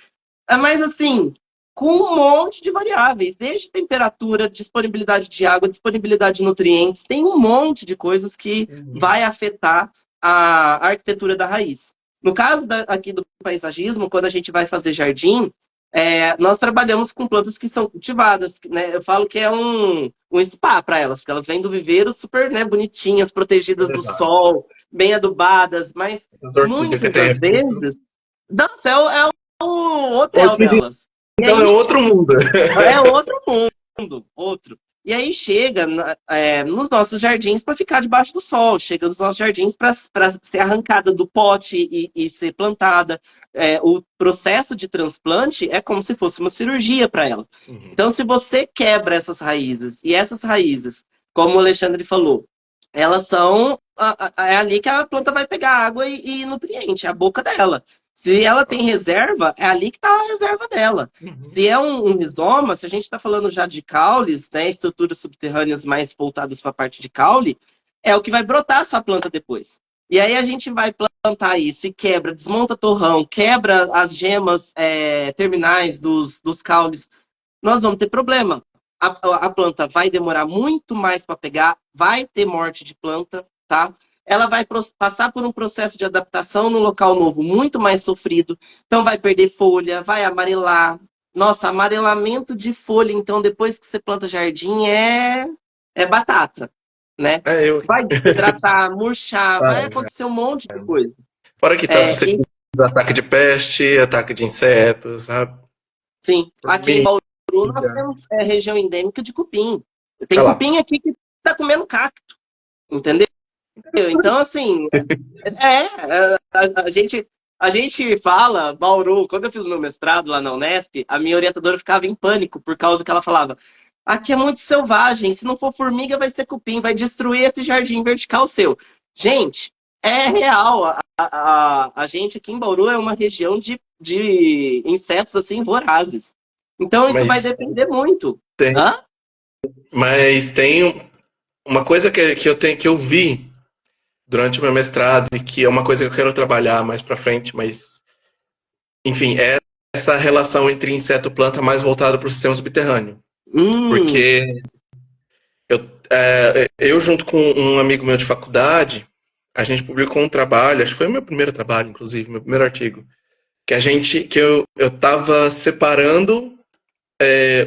Mas assim, com um monte de variáveis, desde temperatura, disponibilidade de água, disponibilidade de nutrientes, tem um monte de coisas que Uhum. vai afetar a arquitetura da raiz. No caso aqui do paisagismo, quando a gente vai fazer jardim, nós trabalhamos com plantas que são cultivadas, né? Eu falo que é um spa para elas, porque elas vêm do viveiro super, né, bonitinhas, protegidas do Exato. sol, bem adubadas, mas As orquídeas que muitas tem das aqui. vezes, nossa, o hotel Orquídea, delas. E então, aí é outro mundo. é outro mundo, outro. E aí chega nos nossos jardins para ficar debaixo do sol, chega nos nossos jardins para ser arrancada do pote e ser plantada. O processo de transplante é como se fosse uma cirurgia para ela. Uhum. Então, se você quebra essas raízes, e essas raízes, como o Alexandre falou, elas são. É ali que a planta vai pegar água e nutriente, é a boca dela. Se ela tem reserva, é ali que está a reserva dela. Uhum. Se é um rizoma, se a gente está falando já de caules, né, estruturas subterrâneas mais voltadas para a parte de caule, é o que vai brotar a sua planta depois. E aí a gente vai plantar isso e quebra, desmonta torrão, quebra as gemas terminais dos caules, nós vamos ter problema. A planta vai demorar muito mais para pegar, vai ter morte de planta, tá? Ela vai passar por um processo de adaptação no local novo muito mais sofrido, então vai perder folha, vai amarelar. Nossa, amarelamento de folha, então depois que você planta jardim é batata, né? Eu. Vai desidratar, murchar, Ah, vai acontecer um monte de coisa. fora que tá É, e, suscetível a ataque de peste, ataque de insetos, sabe? sim, aqui em Formiga. Bauru nós temos região endêmica de cupim. Tem Olha lá. cupim aqui que tá comendo cacto, entendeu? Então, assim, a gente fala, Bauru, quando eu fiz meu mestrado lá na Unesp, a minha orientadora ficava em pânico por causa que ela falava: aqui é muito selvagem, se não for formiga vai ser cupim, vai destruir esse jardim vertical seu. Gente, é real, a gente aqui em Bauru é uma região de insetos assim vorazes. Então isso vai Mas depender muito. tem, Hã? mas tem uma coisa que eu vi durante o meu mestrado e que é uma coisa que eu quero trabalhar mais pra frente, mas enfim, é essa relação entre inseto e planta mais voltada para o sistema subterrâneo. Hum, Porque eu junto com um amigo meu de faculdade, a gente publicou um trabalho, acho que foi o meu primeiro trabalho, inclusive, meu primeiro artigo, que eu estava separando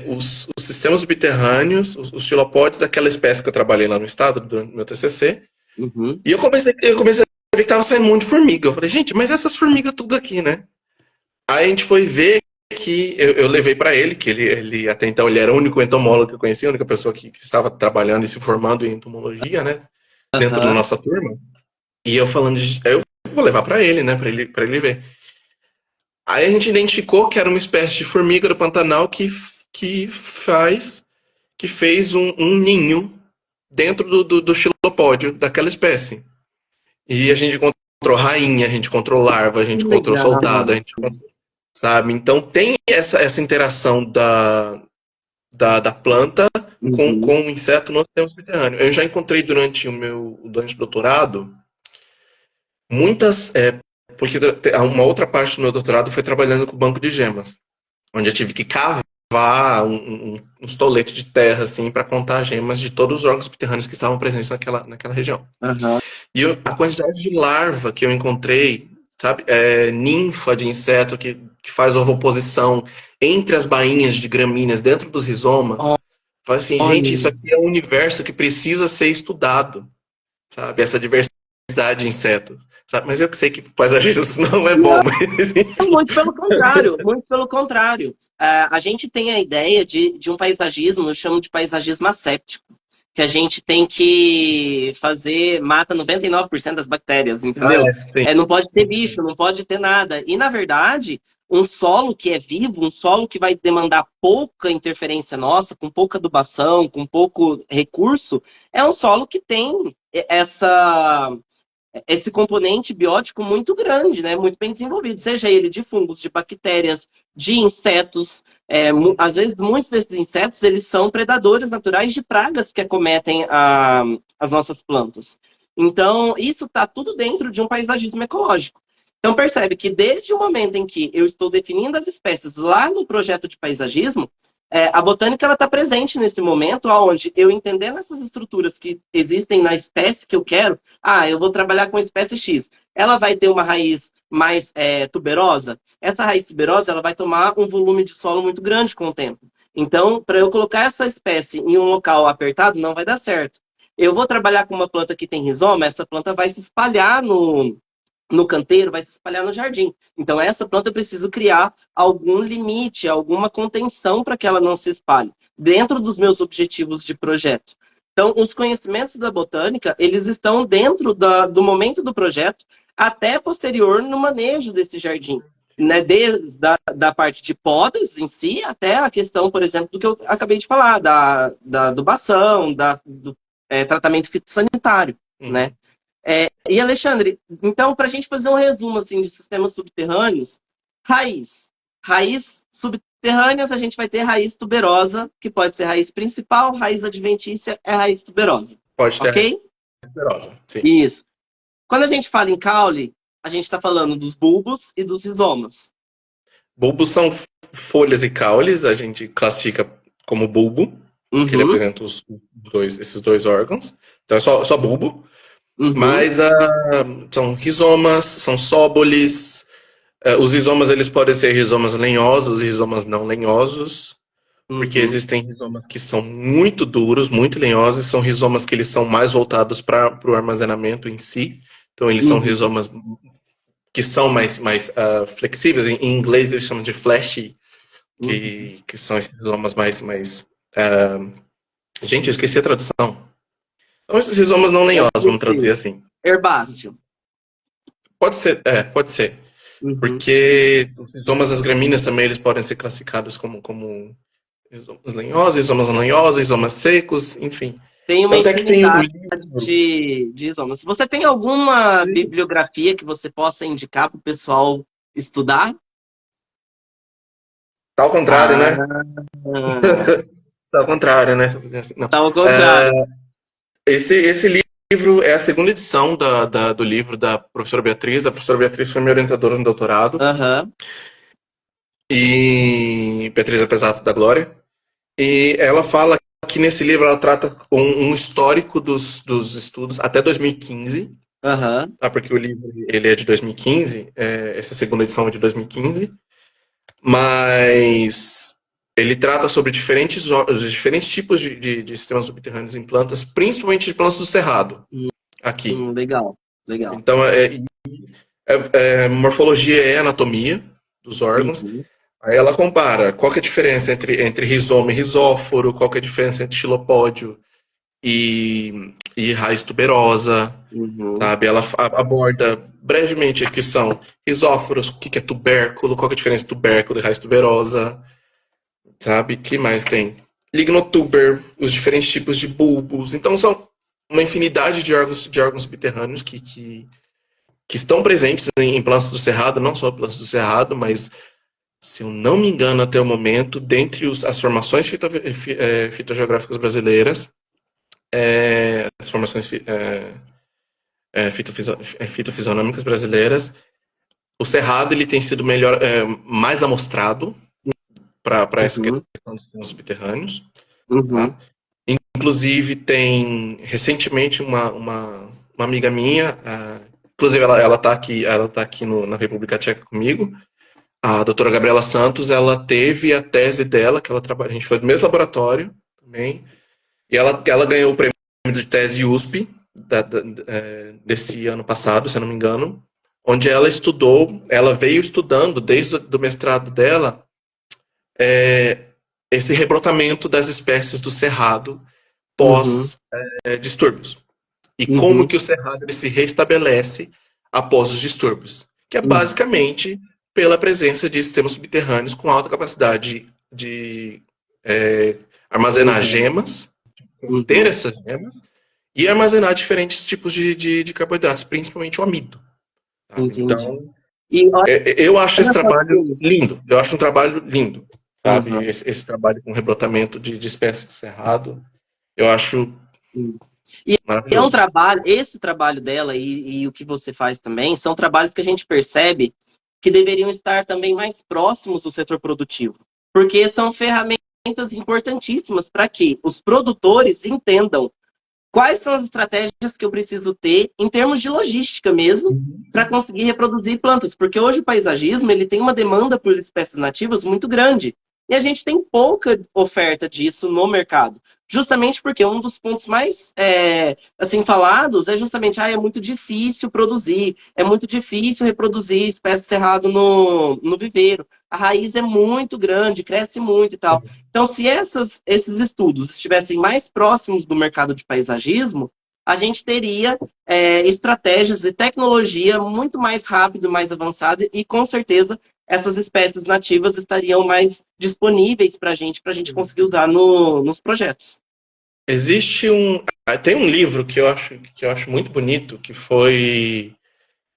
os sistemas subterrâneos, os xilopódios daquela espécie que eu trabalhei lá no estado durante o meu TCC. uhum. E eu comecei a ver que tava saindo um monte de formiga. Eu falei, gente, mas essas formigas tudo aqui, né? Aí a gente foi ver que eu levei para ele, que ele até então ele era o único entomólogo que eu conhecia, a única pessoa que estava trabalhando e se formando em entomologia, né? Dentro da Aham. nossa turma. E eu falando, eu vou levar para ele, né? Para ele ver. Aí a gente identificou que era uma espécie de formiga do Pantanal que fez um ninho dentro do xilopódio daquela espécie. E a gente encontrou rainha, a gente encontrou larva, a Que gente encontrou soldado, a legal. gente sabe? Então tem essa interação da planta com Uhum. o inseto no sistema subterrâneo. Eu já encontrei durante o doutorado muitas. Porque uma outra parte do meu doutorado foi trabalhando com o banco de gemas, onde eu tive que cavar uns toletes de terra, assim, para contar gemas de todos os órgãos subterrâneos que estavam presentes naquela região. Aham. E a quantidade de larva que eu encontrei, sabe, ninfa de inseto que faz ovoposição entre as bainhas de gramíneas dentro dos rizomas, fala assim, gente, isso Olha. aqui é um universo que precisa ser estudado, sabe, essa diversidade de insetos, sabe, mas eu que sei que paisagismo isso não é bom, mas... Muito pelo contrário, muito pelo contrário. A gente tem a ideia de um paisagismo, eu chamo de paisagismo asséptico, que a gente tem que mata 99% das bactérias, Ah, entendeu? sim. Não pode ter bicho, não pode ter nada. E, na verdade, um solo que é vivo, um solo que vai demandar pouca interferência nossa, com pouca adubação, com pouco recurso, é um solo que tem esse componente biótico muito grande, né? Muito bem desenvolvido, seja ele de fungos, de bactérias, de insetos. Às vezes, muitos desses insetos eles são predadores naturais de pragas que acometem as nossas plantas. Então, isso está tudo dentro de um paisagismo ecológico. Então, percebe que desde o momento em que eu estou definindo as espécies lá no projeto de paisagismo, a botânica está presente nesse momento, onde eu entendendo essas estruturas que existem na espécie que eu quero, eu vou trabalhar com a espécie X. Ela vai ter uma raiz mais tuberosa. Essa raiz tuberosa ela vai tomar um volume de solo muito grande com o tempo. Então, para eu colocar essa espécie em um local apertado, não vai dar certo. Eu vou trabalhar com uma planta que tem rizoma, essa planta vai se espalhar no canteiro, vai se espalhar no jardim. Então, essa planta eu preciso criar algum limite, alguma contenção para que ela não se espalhe, dentro dos meus objetivos de projeto. Então, os conhecimentos da botânica, eles estão dentro do momento do projeto, até posterior no manejo desse jardim. Né? Desde da parte de podas em si, até a questão, por exemplo, do que eu acabei de falar, da adubação, do tratamento fitossanitário, né? E Alexandre, então, para a gente fazer um resumo assim, de sistemas subterrâneos, raiz subterrâneas, a gente vai ter raiz tuberosa, que pode ser raiz principal, raiz adventícia é raiz tuberosa. Pode ter Ok? poderosa, sim. Isso. Quando a gente fala em caule, a gente está falando dos bulbos e dos rizomas. Bulbos são folhas e caules, a gente classifica como bulbo, que ele Uhum, apresenta esses dois órgãos. Então é só bulbo. uhum, Mas são rizomas, são sóboles. Os rizomas eles podem ser rizomas lenhosos e rizomas não lenhosos, porque uhum, existem rizomas que são muito duros, muito lenhosos, e são rizomas que eles são mais voltados para o armazenamento em si. Então eles são uhum, rizomas que são mais flexíveis. Em inglês eles chamam de fleshy, uhum. que são esses rizomas mais gente, eu esqueci a tradução. Então esses rizomas não lenhosos, vamos traduzir assim. Herbáceo. Pode ser. Uhum. Porque os rizomas das gramíneas também eles podem ser classificados como rizomas lenhosos, rizomas não lenhosos, rizomas secos, enfim. Tem uma Tanto é que tem o infinidade livro. de rizomas. Você tem alguma bibliografia que você possa indicar para o pessoal estudar? Tá ao contrário, Ah, né? Tá ao contrário, né? Não. tá ao contrário. Esse livro é a segunda edição do livro da professora Beatriz. A professora Beatriz foi minha orientadora no doutorado. Aham, E Beatriz Apesato da Glória. E ela fala que nesse livro ela trata um histórico dos estudos até 2015, aham. tá? Porque o livro ele é de 2015, essa segunda edição é de 2015, mas ele trata sobre os diferentes tipos de sistemas subterrâneos em plantas, principalmente de plantas do cerrado, aqui. Legal, legal. Então, morfologia é anatomia dos órgãos. Uhum, Aí ela compara qual que é a diferença entre rizoma e rizóforo, qual que é a diferença entre xilopódio e raiz tuberosa, uhum. sabe? Ela aborda brevemente o que são rizóforos, o que é tubérculo, qual que é a diferença entre tubérculo e raiz tuberosa, sabe? O que mais tem? Lignotuber, os diferentes tipos de bulbos. Então são uma infinidade de órgãos subterrâneos que estão presentes em plantas do cerrado, não só plantas do cerrado, mas se eu não me engano, até o momento, dentre as formações fitogeográficas brasileiras, as formações fitofisionômicas brasileiras, o cerrado ele tem sido mais amostrado para essa Uhum. questão dos sistemas subterrâneos. Uhum. Tá? Inclusive, tem recentemente uma amiga minha, inclusive ela tá aqui na República Tcheca comigo, a doutora Gabriela Santos, ela teve a tese dela, que ela trabalha, a gente foi do mesmo laboratório também, e ela ganhou o prêmio de tese USP desse ano passado, se eu não me engano, onde ela veio estudando desde o do mestrado dela esse rebrotamento das espécies do cerrado Uhum. pós distúrbios. E como Uhum. que o cerrado ele se restabelece após os distúrbios. Que é Uhum. basicamente pela presença de sistemas subterrâneos com alta capacidade de armazenar Uhum. gemas, ter Uhum. essas gemas, e armazenar diferentes tipos de carboidratos, principalmente o amido. Sabe? Entendi. Então, E olha eu acho esse só trabalho que... lindo. Eu acho um trabalho lindo. Sabe? Aham. Esse trabalho com rebrotamento de espécies de cerrado, eu acho E é um maravilhoso. trabalho, esse trabalho dela e o que você faz também, são trabalhos que a gente percebe que deveriam estar também mais próximos do setor produtivo. Porque são ferramentas importantíssimas para que os produtores entendam quais são as estratégias que eu preciso ter em termos de logística mesmo para conseguir reproduzir plantas, porque hoje o paisagismo ele tem uma demanda por espécies nativas muito grande e a gente tem pouca oferta disso no mercado, justamente porque um dos pontos mais assim falados é justamente é muito difícil produzir, é muito difícil reproduzir espécie cerrado no viveiro, a raiz é muito grande, cresce muito e tal. Então, se esses estudos estivessem mais próximos do mercado de paisagismo, a gente teria estratégias e tecnologia muito mais rápido, mais avançada, e com certeza essas espécies nativas estariam mais disponíveis para a gente conseguir usar nos projetos. Existe tem um livro que eu acho muito bonito, que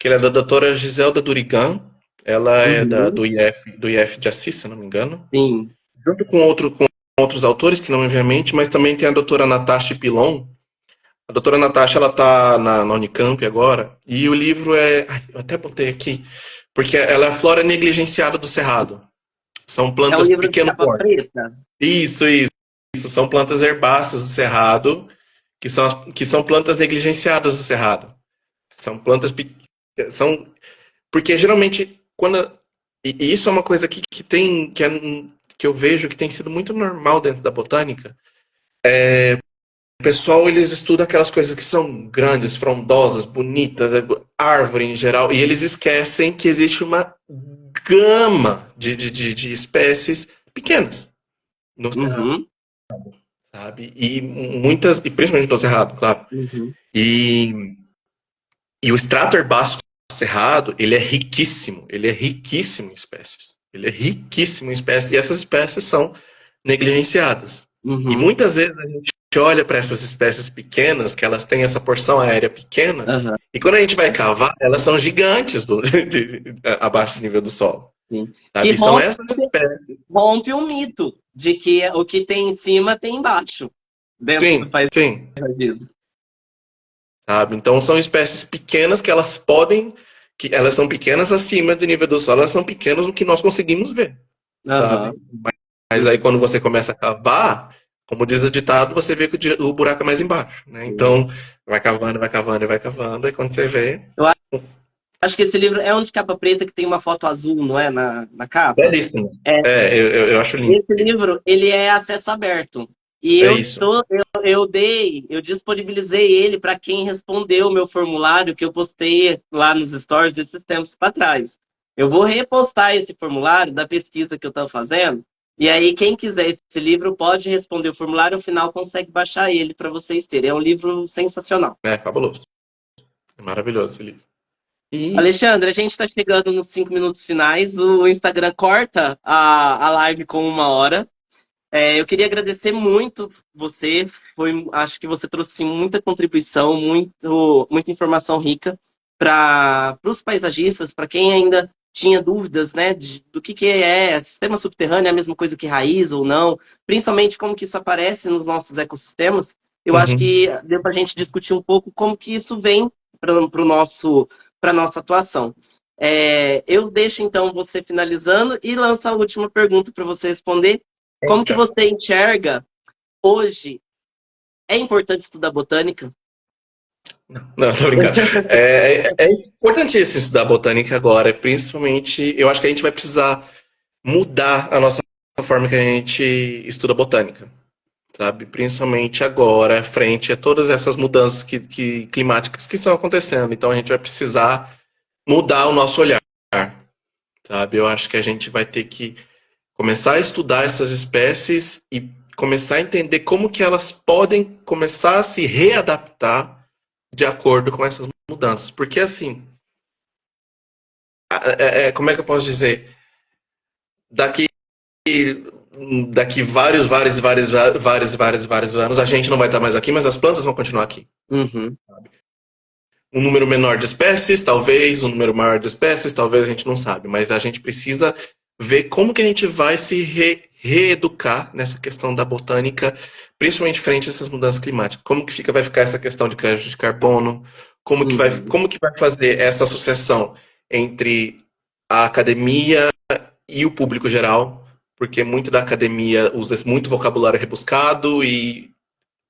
ele é da doutora Giselda Durigan, ela é Uhum, do IF de Assis, se não me engano, sim. junto com outros autores que não me vêm à mente, mas também tem a doutora Natasha Pilon. A doutora Natasha, ela tá na Unicamp agora, e o livro eu até botei aqui, porque ela é a flora negligenciada do cerrado. São É um plantas livro de pequeno capa porte. preta? Isso, são plantas herbáceas do cerrado, que são plantas negligenciadas do cerrado. São plantas são porque geralmente e isso é uma coisa que que eu vejo que tem sido muito normal dentro da botânica. O pessoal eles estudam aquelas coisas que são grandes, frondosas, bonitas, árvore em geral, e eles esquecem que existe uma gama de espécies pequenas no cerrado, Uhum, sabe? E muitas, e principalmente no cerrado, claro. uhum, E E o extrato herbáceo cerrado, ele é riquíssimo em espécies. Ele é riquíssimo em espécies, e essas espécies são negligenciadas. E uhum, muitas vezes a gente olha para essas espécies pequenas, que elas têm essa porção aérea pequena, aham, e quando a gente vai cavar, elas são gigantes abaixo do nível do solo. sim. Que Sabe? E são essas espécies. rompe o mito de que o que tem em cima tem embaixo, dentro do Sim, sim. paisagismo. Sabe? Então são espécies pequenas que elas são pequenas acima do nível do solo, elas são pequenas no que nós conseguimos ver, sabe? Aham. Mas aí quando você começa a cavar, como diz o ditado, você vê que o buraco é mais embaixo, né? Sim. Então vai cavando, vai cavando, vai cavando, e quando você vê, Eu acho que esse livro é um de capa preta que tem uma foto azul, não é? Na capa. belíssimo. É, Eu acho lindo. esse livro, ele é acesso aberto. E É isso. eu disponibilizei ele para quem respondeu o meu formulário que eu postei lá nos stories esses tempos para trás. Eu vou repostar esse formulário da pesquisa que eu estou fazendo. E aí, quem quiser esse livro pode responder o formulário, no final consegue baixar ele para vocês terem. É um livro sensacional. É fabuloso. É maravilhoso esse livro. E Alexandre, a gente está chegando nos 5 minutos finais. O Instagram corta a live com 1 hora. Eu queria agradecer muito você. Acho que você trouxe sim, muita contribuição, muita informação rica para os paisagistas, para quem ainda tinha dúvidas, né, do que é sistema subterrâneo, é a mesma coisa que raiz ou não, principalmente como que isso aparece nos nossos ecossistemas. Eu acho uhum. que deu para a gente discutir um pouco como que isso vem para nossa atuação. Eu deixo então você finalizando e lanço a última pergunta para você responder. Como que você enxerga hoje? É importante estudar botânica? Não, tô brincando. É importantíssimo estudar botânica agora, principalmente, eu acho que a gente vai precisar mudar a nossa forma que a gente estuda botânica, sabe? Principalmente agora, frente a todas essas mudanças climáticas que estão acontecendo. Então a gente vai precisar mudar o nosso olhar, sabe? Eu acho que a gente vai ter que começar a estudar essas espécies e começar a entender como que elas podem começar a se readaptar de acordo com essas mudanças. Porque assim, como é que eu posso dizer? Daqui vários anos, a gente não vai estar mais aqui, mas as plantas vão continuar aqui. Uhum. Um número menor de espécies, talvez, um número maior de espécies, talvez a gente não sabe, mas a gente precisa ver como que a gente vai se reeducar nessa questão da botânica, principalmente frente a essas mudanças climáticas. Como que vai ficar essa questão de crédito de carbono? Como que vai fazer essa associação entre a academia e o público geral? Porque muito da academia usa muito vocabulário rebuscado e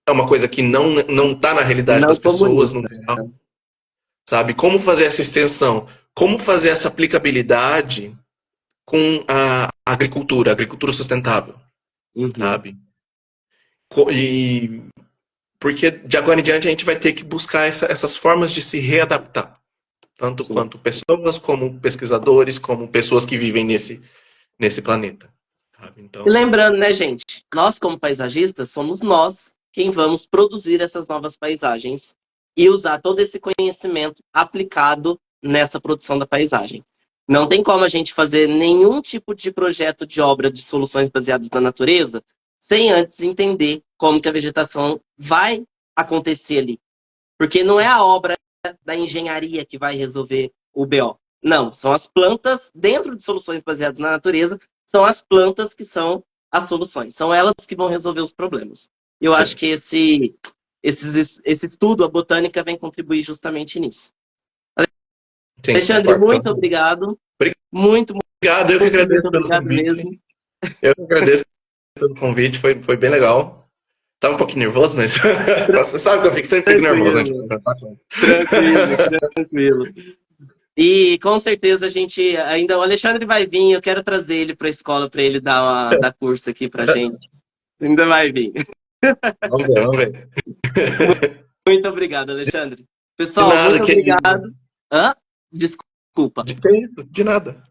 é uma coisa que não está na realidade Não das pessoas, no comunica. geral, sabe? Como fazer essa extensão? Como fazer essa aplicabilidade com a agricultura sustentável, Uhum. sabe? E porque de agora em diante a gente vai ter que buscar essas formas de se readaptar, tanto Sim. quanto pessoas, como pesquisadores, como pessoas que vivem nesse planeta, sabe? E Então, lembrando, né, gente? Nós, como paisagistas, somos nós quem vamos produzir essas novas paisagens e usar todo esse conhecimento aplicado nessa produção da paisagem. Não tem como a gente fazer nenhum tipo de projeto de obra de soluções baseadas na natureza sem antes entender como que a vegetação vai acontecer ali. Porque não é a obra da engenharia que vai resolver o BO. Não, são as plantas dentro de soluções baseadas na natureza, são as plantas que são as soluções, são elas que vão resolver os problemas. Eu acho sim, que esse estudo, a botânica, vem contribuir justamente nisso. sim, Alexandre, concordo. muito obrigado. Muito, Obrigado, eu que muito agradeço pelo obrigado convite. mesmo. Eu que agradeço pelo convite, foi bem legal. Tava um pouquinho nervoso, mas você sabe que eu sempre fico nervoso, né? Tranquilo, tranquilo, tranquilo. E com certeza a gente ainda. O Alexandre vai vir, eu quero trazer ele para a escola para ele dar curso aqui pra gente. Ainda vai vir. Vamos ver, vamos ver. Muito obrigado, Alexandre. De Pessoal, nada, muito querido. obrigado. Hã? Desculpa. De que isso? De nada.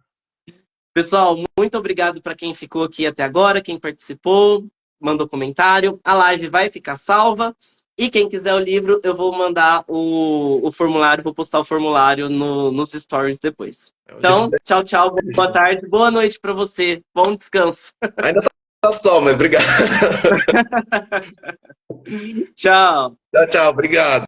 Pessoal, muito obrigado para quem ficou aqui até agora, quem participou, mandou comentário. A live vai ficar salva. E quem quiser o livro, eu vou mandar o formulário, vou postar o formulário nos stories depois. É um livro Então, tchau, tchau, boa belíssimo. tarde, boa noite para você. Bom descanso. Ainda tá sol, mas obrigado. Tchau. Tchau, tchau, obrigado.